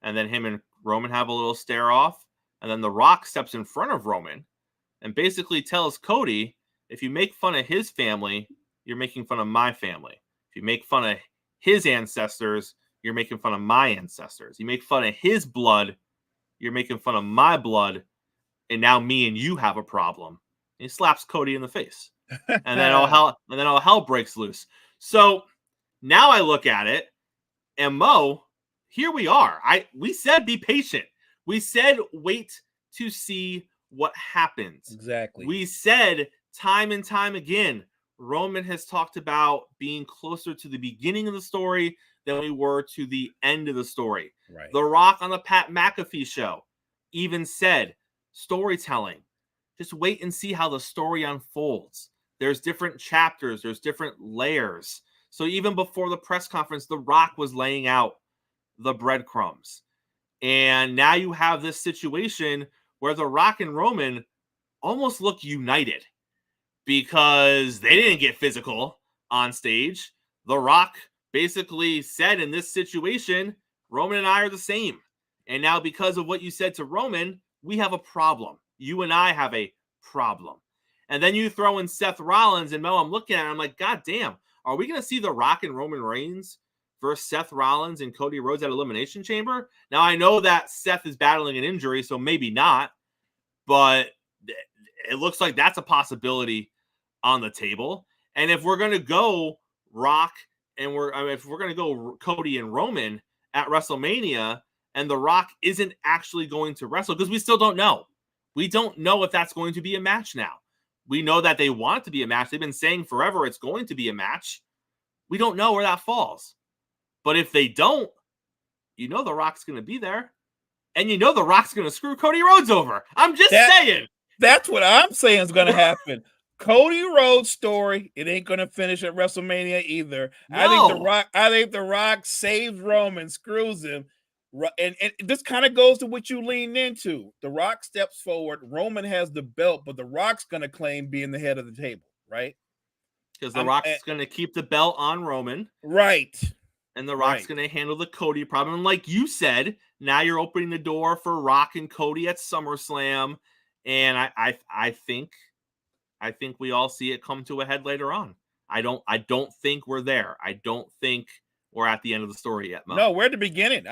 And then him and Roman have a little stare off. And then The Rock steps in front of Roman and basically tells Cody, if you make fun of his family, you're making fun of my family. If you make fun of his ancestors, you're making fun of my ancestors. You make fun of his blood, you're making fun of my blood. And now me and you have a problem. And he slaps Cody in the face. And then all hell breaks loose. So now I look at it, and Mo, here we are. We said be patient. We said wait to see what happens. Exactly. We said time and time again, Roman has talked about being closer to the beginning of the story than we were to the end of the story. Right. The Rock on the Pat McAfee show even said, storytelling. Just wait and see how the story unfolds. There's different chapters. There's different layers. So even before the press conference, The Rock was laying out the breadcrumbs. And now you have this situation where The Rock and Roman almost look united because they didn't get physical on stage. The Rock basically said in this situation, Roman and I are the same. And now because of what you said to Roman, we have a problem. You and I have a problem. And then you throw in Seth Rollins, and Mo, I'm looking at it, I'm like, God damn, are we going to see The Rock and Roman Reigns versus Seth Rollins and Cody Rhodes at Elimination Chamber? Now, I know that Seth is battling an injury, so maybe not, but it looks like that's a possibility on the table. And if we're going to go Rock and if we're going to go Cody and Roman at WrestleMania, and The Rock isn't actually going to wrestle, because we still don't know. We don't know if that's going to be a match now. We know that they want it to be a match. They've been saying forever it's going to be a match. We don't know where that falls. But if they don't, you know The Rock's going to be there. And you know The Rock's going to screw Cody Rhodes over. I'm just saying. That's what I'm saying is going to happen. Cody Rhodes' story, it ain't going to finish at WrestleMania either. No. I think The Rock saves Roman, screws him. And this kind of goes to what you leaned into. The Rock steps forward. Roman has the belt, but The Rock's going to claim being the head of the table, right? Because The Rock's going to keep the belt on Roman. Right. And The Rock's going to handle the Cody problem. And like you said, now you're opening the door for Rock and Cody at SummerSlam. And I think we all see it come to a head later on. I don't think we're there. I don't think we're at the end of the story yet, Mo. No, we're at the beginning.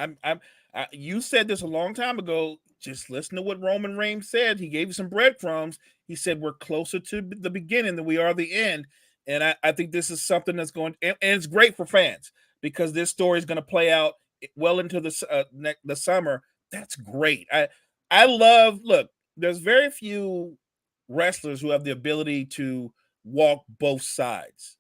You said this a long time ago. Just listen to what Roman Reigns said. He gave you some breadcrumbs. He said we're closer to the beginning than we are the end. And I think this is something that's going, and it's great for fans because this story is going to play out well into the summer. That's great. I love. Look, there's very few wrestlers who have the ability to walk both sides.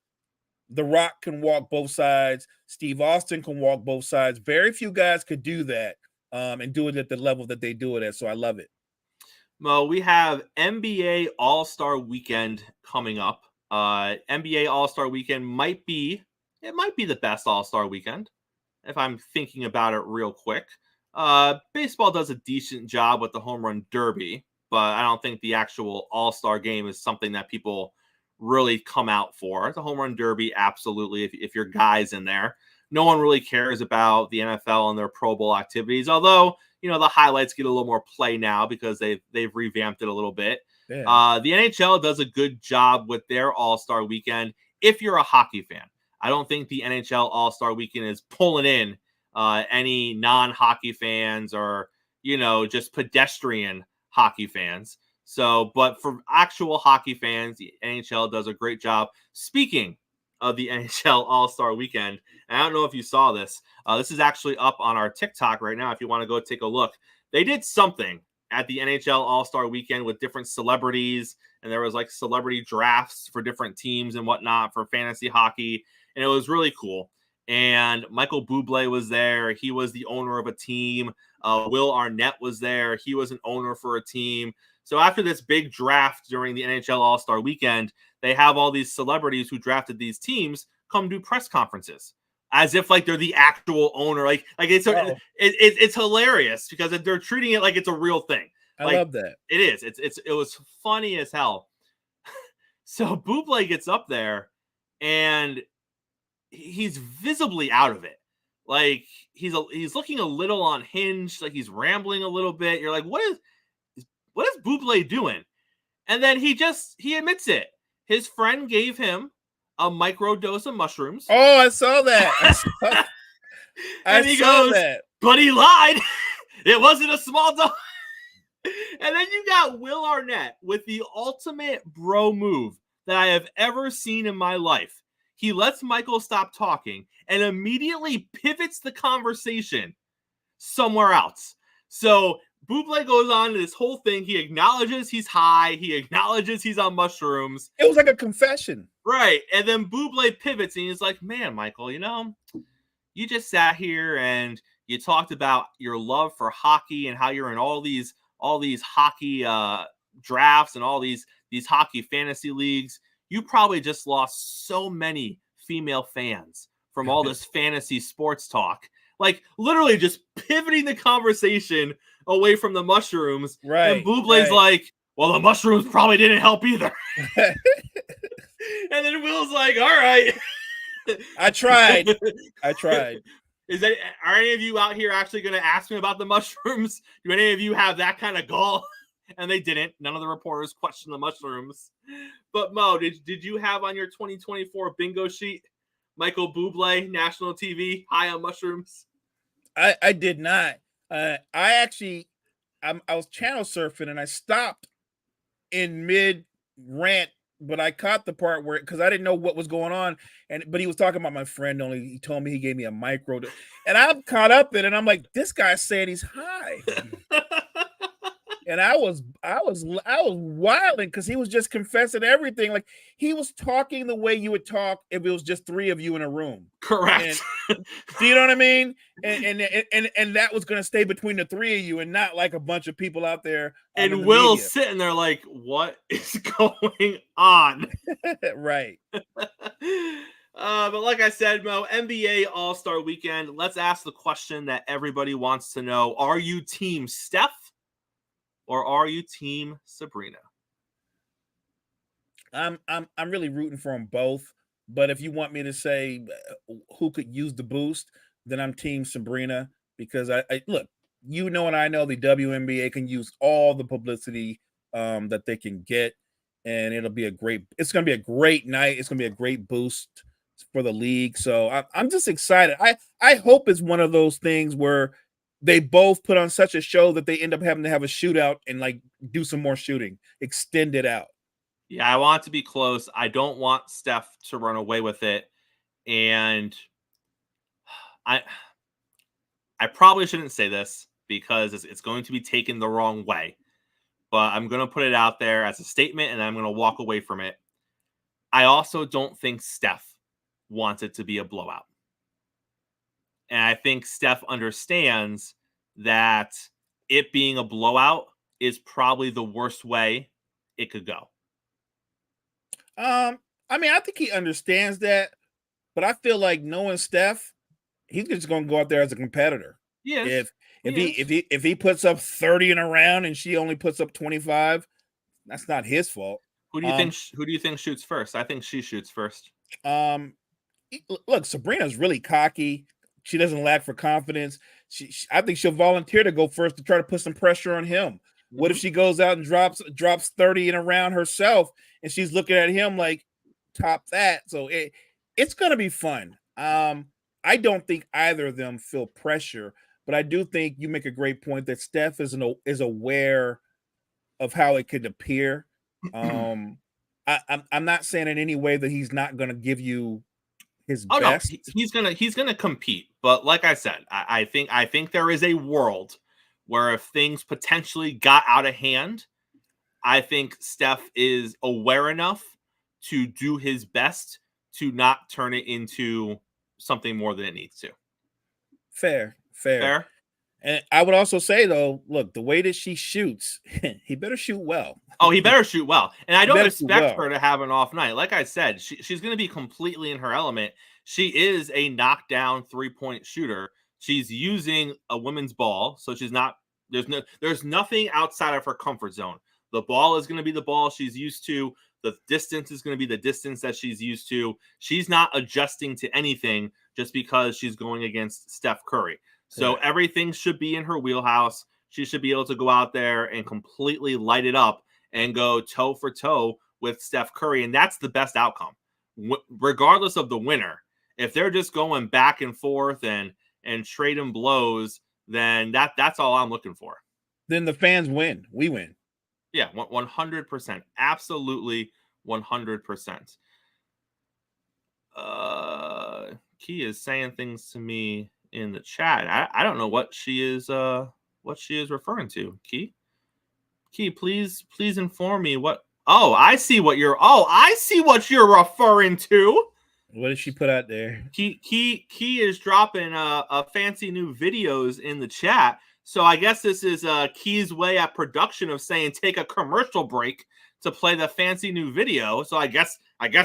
The Rock can walk both sides. Steve Austin can walk both sides. Very few guys could do that and do it at the level that they do it at. So I love it. Mo, we have NBA All-Star Weekend coming up. NBA All-Star Weekend might be the best All-Star Weekend if I'm thinking about it real quick. Baseball does a decent job with the Home Run Derby, but I don't think the actual All-Star game is something that people really come out for. The Home Run Derby, absolutely, if your guy's in there. No one really cares about the NFL and their Pro Bowl activities, although, you know, the highlights get a little more play now because they've revamped it a little bit. Yeah. The NHL does a good job with their All-Star Weekend if you're a hockey fan. I don't think the NHL All-Star Weekend is pulling in any non-hockey fans or, you know, just pedestrian hockey fans. So, but for actual hockey fans, the NHL does a great job. Speaking of the NHL All-Star Weekend, and I don't know if you saw this. This is actually up on our TikTok right now if you want to go take a look. They did something at the NHL All-Star Weekend with different celebrities, and there was like celebrity drafts for different teams and whatnot for fantasy hockey, and it was really cool. And Michael Bublé was there. He was the owner of a team. Will Arnett was there. He was an owner for a team. So after this big draft during the NHL All-Star Weekend, they have all these celebrities who drafted these teams come do press conferences as if like they're the actual owner. Like it's hilarious because they're treating it like it's a real thing. I love that. It is. It was funny as hell. So Bublé gets up there and he's visibly out of it. Like he's looking a little unhinged, like he's rambling a little bit. You're like, what is Bublé doing? And then he admits it. His friend gave him a micro dose of mushrooms. Oh, I saw that. And he goes, but he lied. It wasn't a small dose. And then you got Will Arnett with the ultimate bro move that I have ever seen in my life. He lets Michael stop talking and immediately pivots the conversation somewhere else. So Bublé goes on to this whole thing. He acknowledges he's high. He acknowledges he's on mushrooms. It was like a confession. Right. And then Bublé pivots and he's like, man, Michael, you know, you just sat here and you talked about your love for hockey and how you're in all these hockey drafts and all these hockey fantasy leagues. You probably just lost so many female fans from all this fantasy sports talk. Like literally just pivoting the conversation away from the mushrooms. Right. And Bublé's like, well, the mushrooms probably didn't help either. And then Will's like, all right. I tried. Are any of you out here actually going to ask me about the mushrooms? Do any of you have that kind of gall? And they didn't. None of the reporters questioned the mushrooms. But Mo, did you have on your 2024 bingo sheet Michael Bublé, national TV, high on mushrooms? I did not. I was channel surfing and I stopped in mid rant, but I caught the part where, because I didn't know what was going on, but he was talking about my friend. Only he told me he gave me a micro, and I'm caught up in it. And I'm like, this guy's saying he's high. And I was wilding because he was just confessing everything. Like, he was talking the way you would talk if it was just three of you in a room. Correct. Do you know what I mean? And that was going to stay between the three of you and not like a bunch of people out there. And Will's sitting there like, what is going on? Right. But like I said, Mo, NBA All-Star Weekend. Let's ask the question that everybody wants to know. Are you team Steph? Or are you team Sabrina? I'm really rooting for them both. But if you want me to say who could use the boost, then I'm team Sabrina, because I look, and I know the WNBA can use all the publicity that they can get, and it's going to be a great night. It's going to be a great boost for the league. So I'm just excited. I hope it's one of those things where they both put on such a show that they end up having to have a shootout and like do some more shooting, extend it out. Yeah, I want it to be close. I don't want Steph to run away with it. And I probably shouldn't say this because it's going to be taken the wrong way. But I'm going to put it out there as a statement, and I'm going to walk away from it. I also don't think Steph wants it to be a blowout. And I think Steph understands that it being a blowout is probably the worst way it could go. I mean, I think he understands that, but I feel like knowing Steph, he's just going to go out there as a competitor. Yes. If he puts up 30 in a round and she only puts up 25, that's not his fault. Who do you think shoots first? I think she shoots first. Look, Sabrina's really cocky. She doesn't lack for confidence. I think she'll volunteer to go first to try to put some pressure on him. Mm-hmm. What if she goes out and drops 30 in a round herself, and she's looking at him like, top that? So it's going to be fun. I don't think either of them feel pressure, but I do think you make a great point that Steph is aware of how it could appear. I'm not saying in any way that he's not going to give you his best. No, he's gonna compete. But like I said, I think there is a world where if things potentially got out of hand, I think Steph is aware enough to do his best to not turn it into something more than it needs to. Fair. And I would also say, though, look, the way that she shoots, he better shoot well. Oh, he better shoot well. And I don't expect her to have an off night. Like I said, she's going to be completely in her element. She is a knockdown three-point shooter. She's using a women's ball, so she's not. There's nothing outside of her comfort zone. The ball is going to be the ball she's used to. The distance is going to be the distance that she's used to. She's not adjusting to anything just because she's going against Steph Curry. So everything should be in her wheelhouse. She should be able to go out there and completely light it up and go toe for toe with Steph Curry. And that's the best outcome. Regardless of the winner, if they're just going back and forth and trading blows, then that's all I'm looking for. Then the fans win. We win. Yeah, 100%. Absolutely 100%. Key is saying things to me in the chat. I don't know what she is referring to. Key, please inform me what. Oh, I see what you're referring to. What did she put out there? Key is dropping a fancy new videos in the chat. So I guess this is Key's way at production of saying take a commercial break to play the fancy new video. So I guess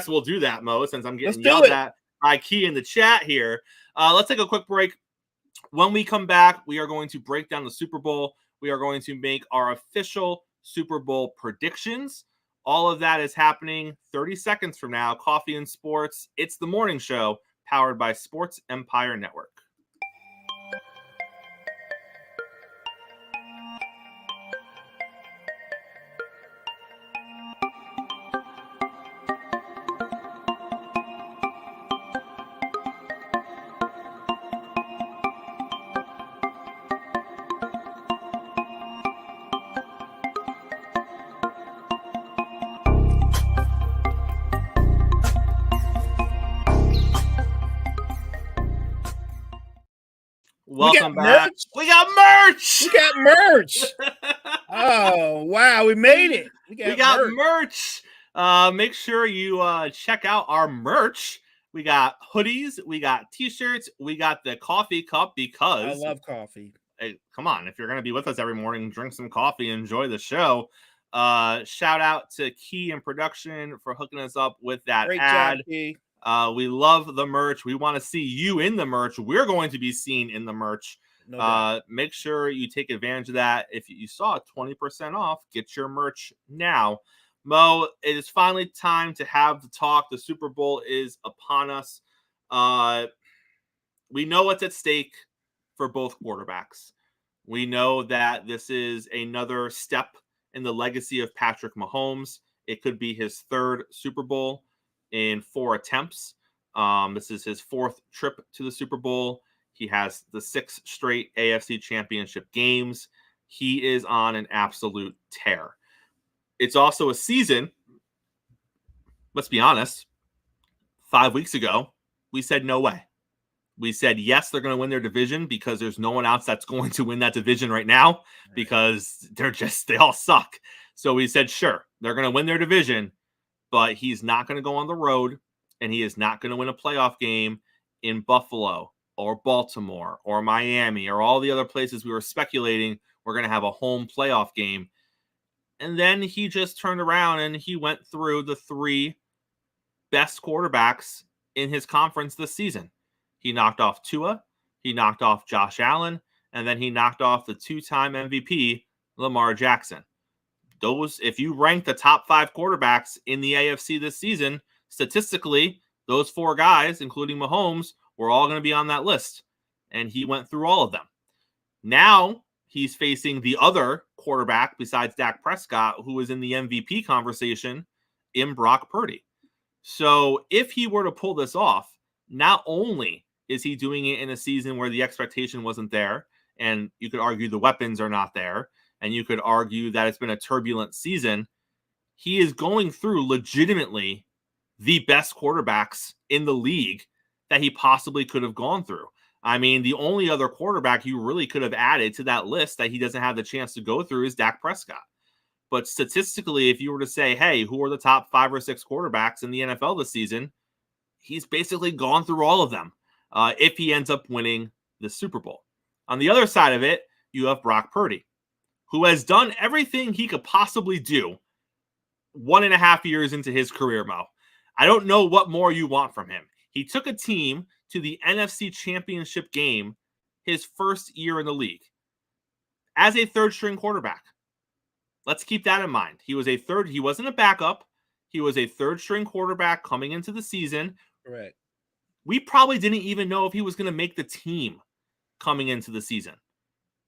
we'll do that, Mo, since I'm getting yelled at by Key in the chat here. Let's take a quick break. When we come back, we are going to break down the Super Bowl. We are going to make our official Super Bowl predictions. All of that is happening 30 seconds from now. Coffee and Sports. It's the morning show powered by Sports Empire Network. Welcome back. Merch? We got merch. We got merch. Oh, wow. We made it. We got merch. Make sure you check out our merch. We got hoodies. We got t-shirts. We got the coffee cup because I love coffee. Hey, come on. If you're going to be with us every morning, drink some coffee, enjoy the show. Shout out to Key in production for hooking us up with that Great ad. job, Key. We love the merch. We want to see you in the merch. We're going to be seen in the merch. No Make sure you take advantage of that. If you saw 20% off, get your merch now. Mo, it is finally time to have the talk. The Super Bowl is upon us. We know what's at stake for both quarterbacks. We know that this is another step in the legacy of Patrick Mahomes. It could be his third Super Bowl in 4 attempts. This is his 4th trip to the Super Bowl. He has the 6 straight AFC Championship games. He is on an absolute tear. It's also a season, let's be honest, 5 weeks ago, we said no way. We said, yes, they're going to win their division because there's no one else that's going to win that division right now because they all suck. So we said, sure, they're going to win their division, but he's not going to go on the road, and he is not going to win a playoff game in Buffalo or Baltimore or Miami or all the other places we were speculating we're going to have a home playoff game. And then he just turned around and he went through the 3 best quarterbacks in his conference this season. He knocked off Tua, he knocked off Josh Allen, and then he knocked off the 2-time MVP, Lamar Jackson. Those, if you rank the top 5 quarterbacks in the AFC this season, statistically, those 4 guys, including Mahomes, were all going to be on that list. And he went through all of them. Now he's facing the other quarterback besides Dak Prescott, who is in the MVP conversation, in Brock Purdy. So if he were to pull this off, not only is he doing it in a season where the expectation wasn't there, and you could argue the weapons are not there, and you could argue that it's been a turbulent season, he is going through legitimately the best quarterbacks in the league that he possibly could have gone through. I mean, the only other quarterback you really could have added to that list that he doesn't have the chance to go through is Dak Prescott. But statistically, if you were to say, hey, who are the top 5 or 6 quarterbacks in the NFL this season, he's basically gone through all of them if he ends up winning the Super Bowl. On the other side of it, you have Brock Purdy, who has done everything he could possibly do 1.5 years into his career, Mo. I don't know what more you want from him. He took a team to the NFC Championship game his first year in the league as a 3rd-string quarterback. Let's keep that in mind. He wasn't a backup. He was a 3rd-string quarterback coming into the season. Correct. We probably didn't even know if he was going to make the team coming into the season,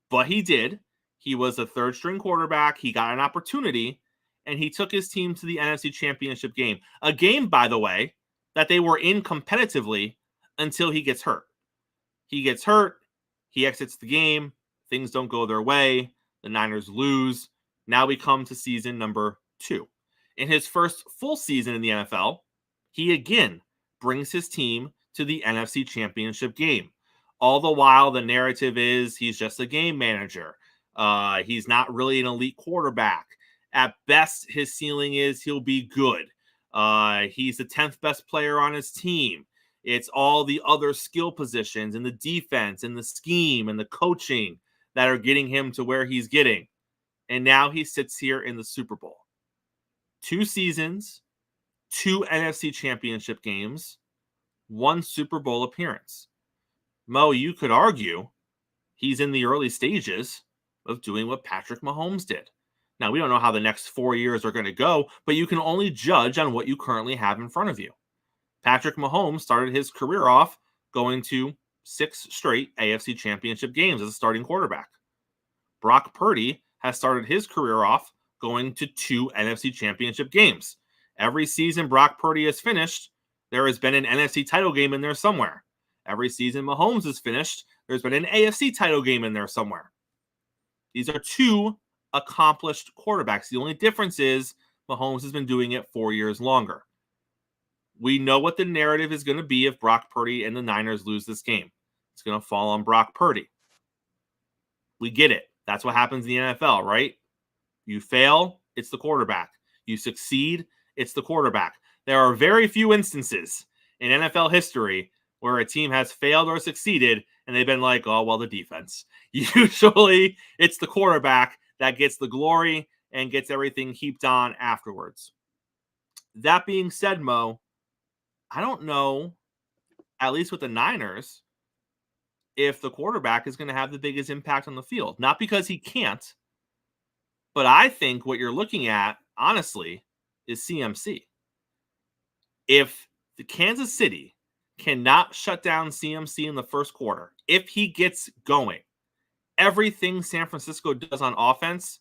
but he did. He was a 3rd-string quarterback. He got an opportunity, and he took his team to the NFC Championship game. A game, by the way, that they were in competitively until he gets hurt. He gets hurt. He exits the game. Things don't go their way. The Niners lose. Now we come to season number 2. In his first full season in the NFL, he again brings his team to the NFC Championship game. All the while, the narrative is he's just a game manager. He's not really an elite quarterback. At best, his ceiling is he'll be good. He's the 10th best player on his team. It's all the other skill positions and the defense and the scheme and the coaching that are getting him to where he's getting. And now he sits here in the Super Bowl. 2 seasons, 2 NFC Championship games, 1 Super Bowl appearance. Mo, you could argue he's in the early stages of doing what Patrick Mahomes did. Now, we don't know how the next 4 years are going to go, but you can only judge on what you currently have in front of you. Patrick Mahomes started his career off going to 6 straight AFC Championship games as a starting quarterback. Brock Purdy has started his career off going to 2 NFC Championship games. Every season Brock Purdy has finished, there has been an NFC title game in there somewhere. Every season Mahomes has finished, there's been an AFC title game in there somewhere. These are 2 accomplished quarterbacks. The only difference is Mahomes has been doing it 4 years longer. We know what the narrative is going to be if Brock Purdy and the Niners lose this game. It's going to fall on Brock Purdy. We get it. That's what happens in the NFL, right? You fail, it's the quarterback. You succeed, it's the quarterback. There are very few instances in NFL history where a team has failed or succeeded and they've been like, oh, well, the defense. Usually it's the quarterback that gets the glory and gets everything heaped on afterwards. That being said, Mo, I don't know, at least with the Niners, if the quarterback is going to have the biggest impact on the field. Not because he can't, but I think what you're looking at, honestly, is CMC. If the Kansas City cannot shut down CMC in the first quarter, if he gets going, everything San Francisco does on offense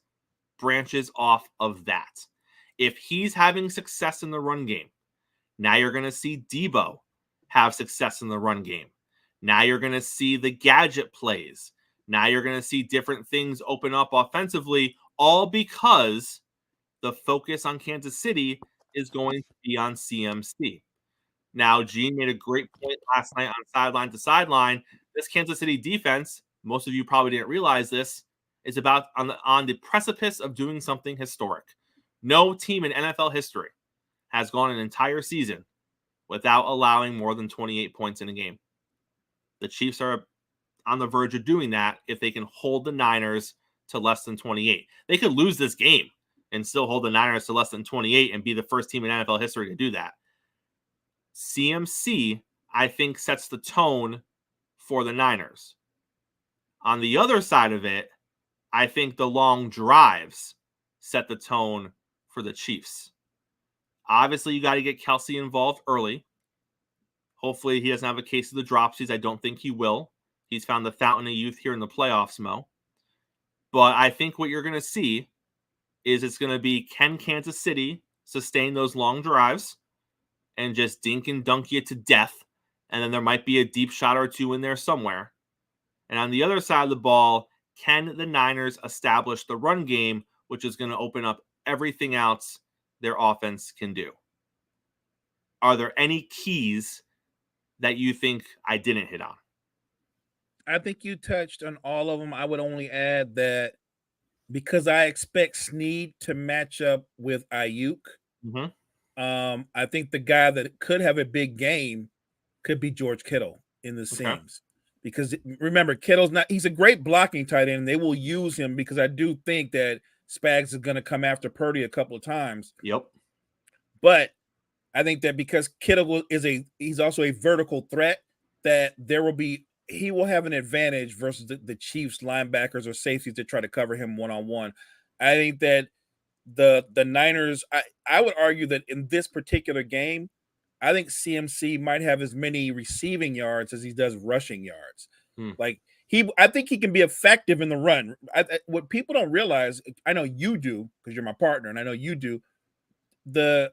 branches off of that. If he's having success in the run game, now you're going to see Debo have success in the run game. Now you're going to see the gadget plays. Now you're going to see different things open up offensively, all because the focus on Kansas City is going to be on CMC. Now, Gene made a great point last night on sideline to sideline. This Kansas City defense, most of you probably didn't realize this, is about on the precipice of doing something historic. No team in NFL history has gone an entire season without allowing more than 28 points in a game. The Chiefs are on the verge of doing that if they can hold the Niners to less than 28. They could lose this game and still hold the Niners to less than 28 and be the first team in NFL history to do that. CMC, I think, sets the tone for the Niners. On the other side of it, I think the long drives set the tone for the Chiefs. Obviously, you got to get Kelsey involved early. Hopefully, he doesn't have a case of the dropsies. I don't think he will. He's found the fountain of youth here in the playoffs, Mo. But I think what you're going to see is it's going to be, can Kansas City sustain those long drives and just dink and dunk you to death? And then there might be a deep shot or two in there somewhere. And on the other side of the ball, can the Niners establish the run game, which is going to open up everything else their offense can do? Are there any keys that you think I didn't hit on? I think you touched on all of them. I would only add that because I expect Snead to match up with Ayuk, I think the guy that could have a big game could be George Kittle in the seams. Because remember, he's a great blocking tight end. And they will use him because I do think that Spags is going to come after Purdy a couple of times. Yep. But I think that because Kittle he's also a vertical threat, that he will have an advantage versus the Chiefs linebackers or safeties that try to cover him one-on-one. I think that the Niners, I would argue that in this particular game, I think CMC might have as many receiving yards as he does rushing yards. I think he can be effective in the run. What people don't realize, I know you do because you're my partner, and I know you do. The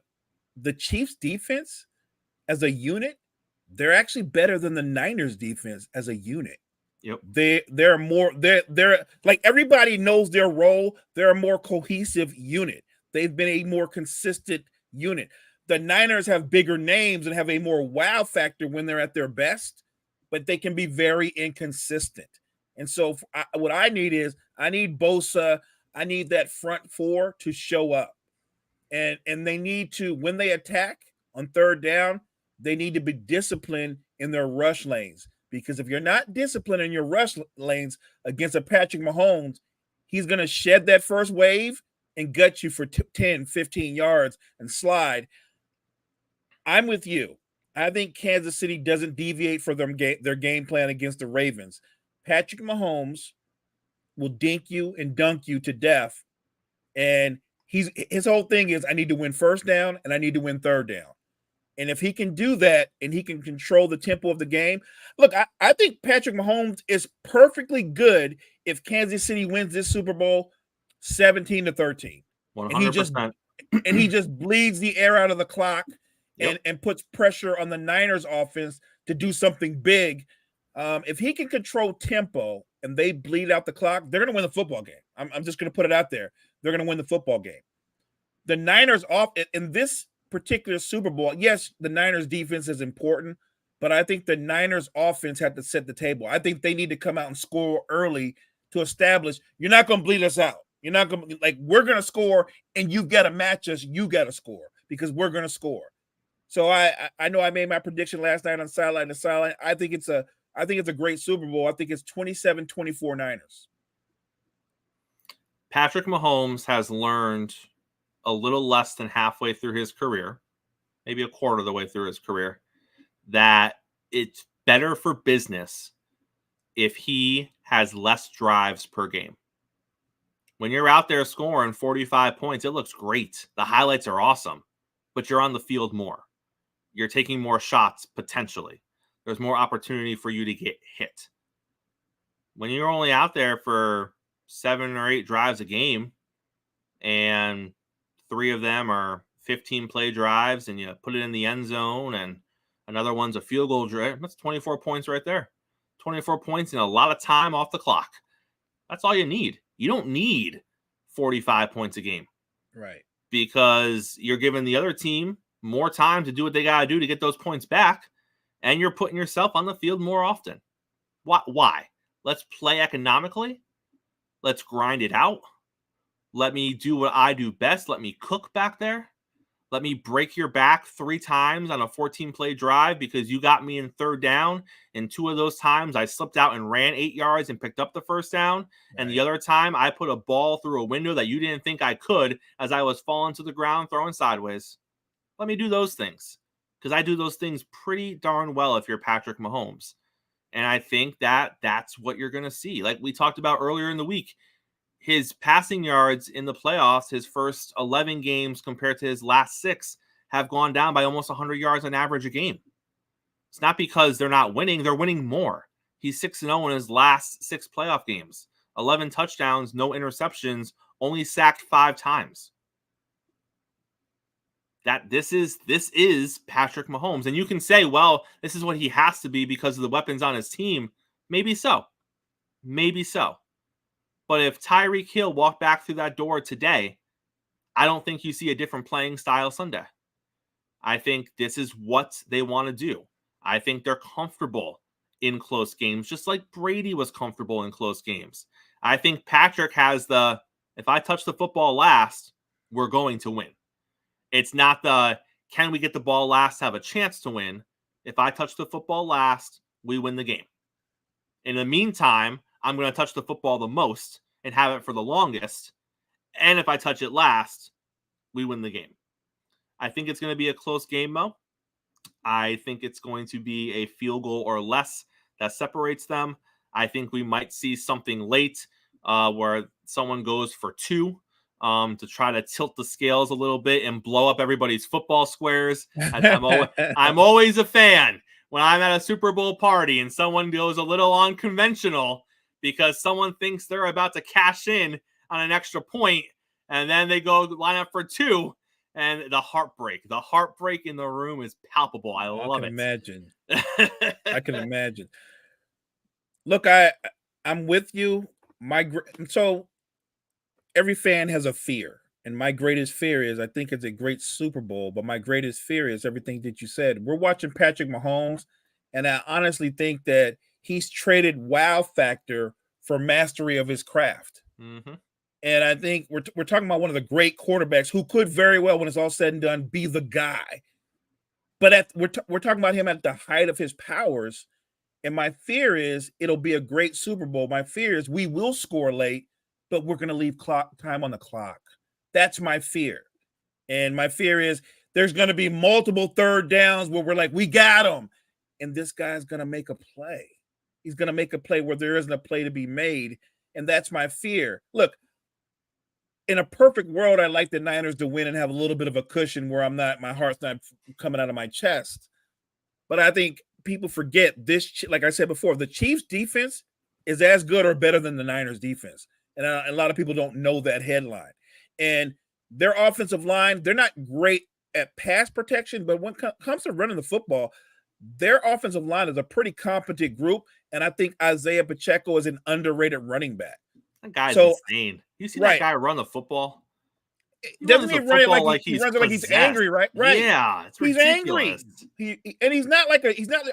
Chiefs defense as a unit, they're actually better than the Niners defense as a unit. Yep. They're like, everybody knows their role. They're a more cohesive unit. They've been a more consistent unit. The Niners have bigger names and have a more wow factor when they're at their best, but they can be very inconsistent. And so what I need Bosa. I need that front four to show up. And they need to, when they attack on third down, they need to be disciplined in their rush lanes. Because if you're not disciplined in your rush lanes against a Patrick Mahomes, he's going to shed that first wave and gut you for 10, 15 yards and slide. I'm with you. I think Kansas City doesn't deviate from their game plan against the Ravens. Patrick Mahomes will dink you and dunk you to death And his whole thing is I need to win first down and I need to win third down. And if he can do that and he can control the tempo of the game, look, I think Patrick Mahomes is perfectly good if Kansas City wins this Super Bowl 17-13. 100%. And he just bleeds the air out of the clock and puts pressure on the Niners offense to do something big. If he can control tempo and they bleed out the clock, they're going to win the football game. I'm just going to put it out there. They're going to win the football game. The Niners off in this particular Super Bowl, yes, the Niners defense is important, but I think the Niners offense had to set the table. I think they need to come out and score early to establish you're not going to bleed us out. You're not going to we're going to score and you've got to match us. You got to score because we're going to score. So I know I made my prediction last night on sideline to sideline. I think it's a great Super Bowl. I think it's 27-24 Niners. Patrick Mahomes has learned a little less than halfway through his career, maybe a quarter of the way through his career, that it's better for business if he has less drives per game. When you're out there scoring 45 points, it looks great. The highlights are awesome, but you're on the field more. You're taking more shots potentially. There's more opportunity for you to get hit. When you're only out there for 7 or 8 drives a game and 3 of them are 15-play drives and you put it in the end zone and another one's a field goal drive, that's 24 points right there. 24 points and a lot of time off the clock. That's all you need. You don't need 45 points a game. Right. Because you're giving the other team more time to do what they got to do to get those points back, and you're putting yourself on the field more often. Why? Let's play economically. Let's grind it out. Let me do what I do best. Let me cook back there. Let me break your back 3 times on a 14-play drive because you got me in third down. And 2 of those times I slipped out and ran 8 yards and picked up the first down. Right. And the other time I put a ball through a window that you didn't think I could as I was falling to the ground, throwing sideways. Let me do those things because I do those things pretty darn well if you're Patrick Mahomes. And I think that that's what you're going to see. Like we talked about earlier in the week, his passing yards in the playoffs, his first 11 games compared to his last 6 have gone down by almost 100 yards on average a game. It's not because they're not winning. They're winning more. He's 6-0 in his last 6 playoff games. 11 touchdowns, no interceptions, only sacked 5 times. This is Patrick Mahomes. And you can say, well, this is what he has to be because of the weapons on his team. Maybe so. Maybe so. But if Tyreek Hill walked back through that door today, I don't think you see a different playing style Sunday. I think this is what they want to do. I think they're comfortable in close games, just like Brady was comfortable in close games. I think Patrick has if I touch the football last, we're going to win. It's not can we get the ball last to have a chance to win? If I touch the football last, we win the game. In the meantime, I'm going to touch the football the most and have it for the longest. And if I touch it last, we win the game. I think it's going to be a close game, Mo. I think it's going to be a field goal or less that separates them. I think we might see something late where someone goes for 2 to try to tilt the scales a little bit and blow up everybody's football squares. I'm always a fan when I'm at a Super Bowl party and someone goes a little unconventional because someone thinks they're about to cash in on an extra point, and then they go line up for 2, and the heartbreak in the room is palpable. I love it. I can imagine. Look, I'm with you. So every fan has a fear, and my greatest fear is I think it's a great Super Bowl, but my greatest fear is everything that you said. We're watching Patrick Mahomes, and I honestly think that he's traded wow factor for mastery of his craft. Mm-hmm. And I think we're talking about one of the great quarterbacks who could very well, when it's all said and done, be the guy. But we're talking about him at the height of his powers. And my fear is it'll be a great Super Bowl. My fear is we will score late, but we're going to leave time on the clock. That's my fear. And my fear is there's going to be multiple third downs where we're like, we got him. And this guy's going to make a play. He's going to make a play where there isn't a play to be made. And that's my fear. Look, in a perfect world, I'd like the Niners to win and have a little bit of a cushion where my heart's not coming out of my chest. But I think people forget this. Like I said before, the Chiefs' defense is as good or better than the Niners' defense, and a lot of people don't know that headline. And their offensive line, they're not great at pass protection, but when it comes to running the football, their offensive line is a pretty competent group. And I think Isaiah Pacheco is an underrated running back. That guy's insane. You see that guy run the football? Doesn't he run it like he runs it like he's angry, right? Right. Yeah, it's he's ridiculous. Angry. He's not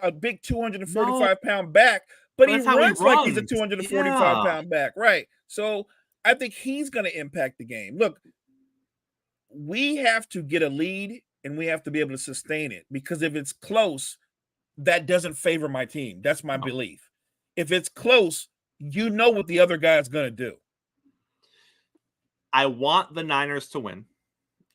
a big 245-pound back, but he runs like he's a 245-pound back, right? So I think he's going to impact the game. Look, we have to get a lead and we have to be able to sustain it, because if it's close, that doesn't favor my team. That's my belief. If it's close, you know what the other guy's going to do. I want the Niners to win.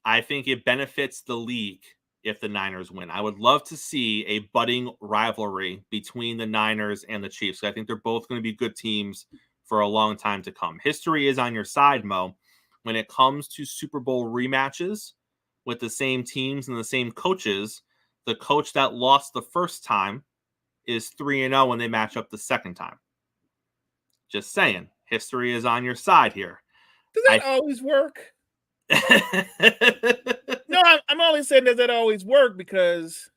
I think it benefits the league if the Niners win. I would love to see a budding rivalry between the Niners and the Chiefs. I think they're both going to be good teams for a long time to come. History is on your side, Mo. When it comes to Super Bowl rematches with the same teams and the same coaches, the coach that lost the first time is 3-0 when they match up the second time. Just saying, history is on your side here. Does that always work? No, I'm only saying does that always work because,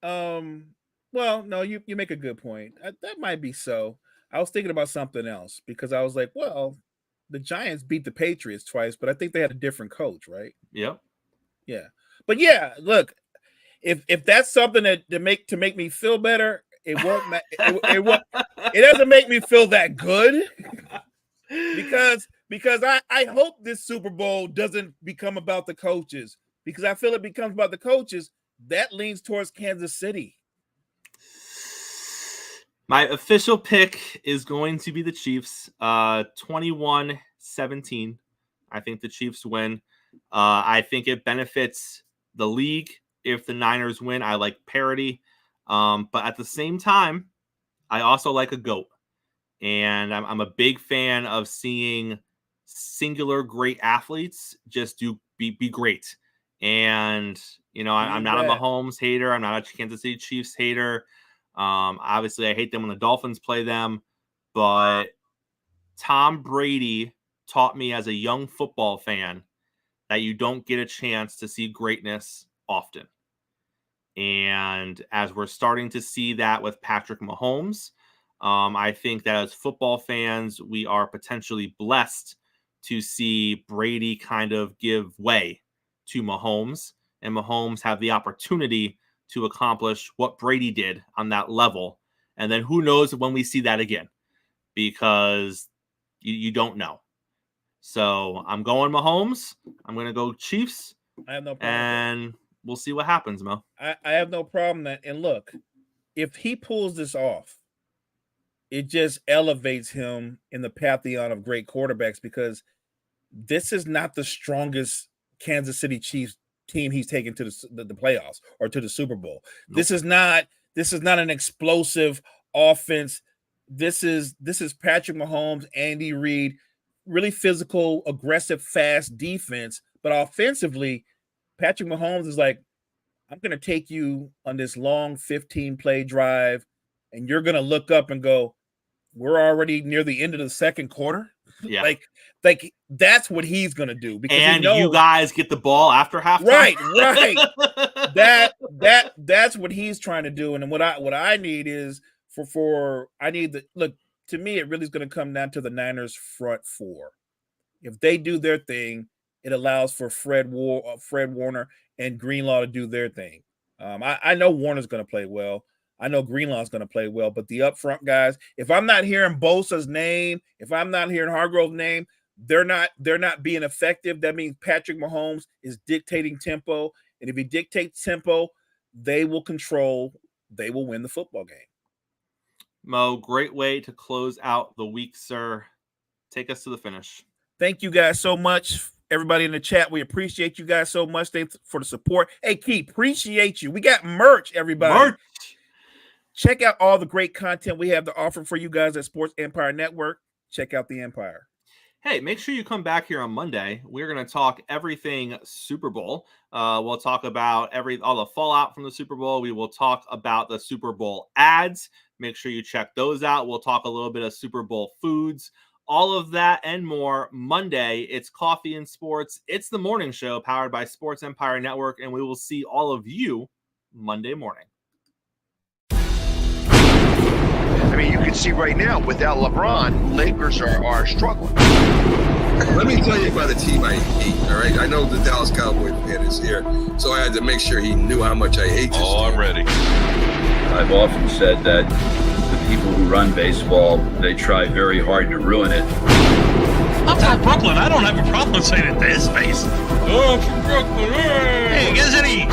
well, no, you make a good point. That might be so. I was thinking about something else because I was like, well, the Giants beat the Patriots twice, but I think they had a different coach, right? Yep. Yeah. But yeah, look, if that's something to make me feel better, it won't. It doesn't make me feel that good because I hope this Super Bowl doesn't become about the coaches, because I feel it becomes about the coaches, that leans towards Kansas City. My official pick is going to be the Chiefs, 21-17. I think the Chiefs win. I think it benefits the league if the Niners win. I like parity. But at the same time, I also like a GOAT. And I'm a big fan of seeing singular great athletes just be great. And, you know, I'm not a Mahomes hater. I'm not a Kansas City Chiefs hater. Obviously, I hate them when the Dolphins play them. But Tom Brady taught me as a young football fan that you don't get a chance to see greatness often. And as we're starting to see that with Patrick Mahomes, I think that as football fans, we are potentially blessed to see Brady kind of give way to Mahomes, and Mahomes have the opportunity to accomplish what Brady did on that level. And then who knows when we see that again, because you don't know. So I'm going Mahomes. I'm going to go Chiefs. I have no problem. And we'll see what happens, Mo. I have no problem that. And look, if he pulls this off, it just elevates him in the pantheon of great quarterbacks, because this is not the strongest Kansas City Chiefs team he's taken to the playoffs or to the Super Bowl. Nope. This is not an explosive offense. This is Patrick Mahomes, Andy Reid, really physical, aggressive, fast defense. But offensively, Patrick Mahomes is like, I'm going to take you on this long 15-play drive, and you're going to look up and go, we're already near the end of the second quarter. Yeah. Like that's what he's going to do. Because and you guys get the ball after halftime. Right. That's what he's trying to do. And what I need is look, to me, it really is going to come down to the Niners front four. If they do their thing, it allows for Fred Warner and Greenlaw to do their thing. I know Warner's going to play well. I know Greenlaw's going to play well, but the upfront guys, if I'm not hearing Bosa's name, if I'm not hearing Hargrove's name, they're not being effective. That means Patrick Mahomes is dictating tempo, and if he dictates tempo, they will win the football game. Mo, great way to close out the week, sir. Take us to the finish. Thank you guys so much. Everybody in the chat, we appreciate you guys so much. Thanks for the support. Hey, Keith, appreciate you. We got merch, everybody. Merch. Check out all the great content we have to offer for you guys at Sports Empire Network. Check out the Empire. hey, make sure you come back here on Monday. We're going to talk everything Super Bowl. We'll talk about all the fallout from the Super Bowl. We will talk about the Super Bowl ads. Make sure you check those out. We'll talk a little bit of Super Bowl foods. All of that and more Monday. It's Coffee and Sports. It's the morning show powered by Sports Empire Network, and we will see all of you Monday morning. I mean, you can see right now, without LeBron, Lakers are struggling. Let me tell you about a team I hate, all right? I know the Dallas Cowboy fan is here, so I had to make sure he knew how much I hate this team. I'm ready. I've often said that the people who run baseball, they try very hard to ruin it. I'm from Brooklyn. I don't have a problem saying it to his face. Oh, from Brooklyn. Hey, you guys any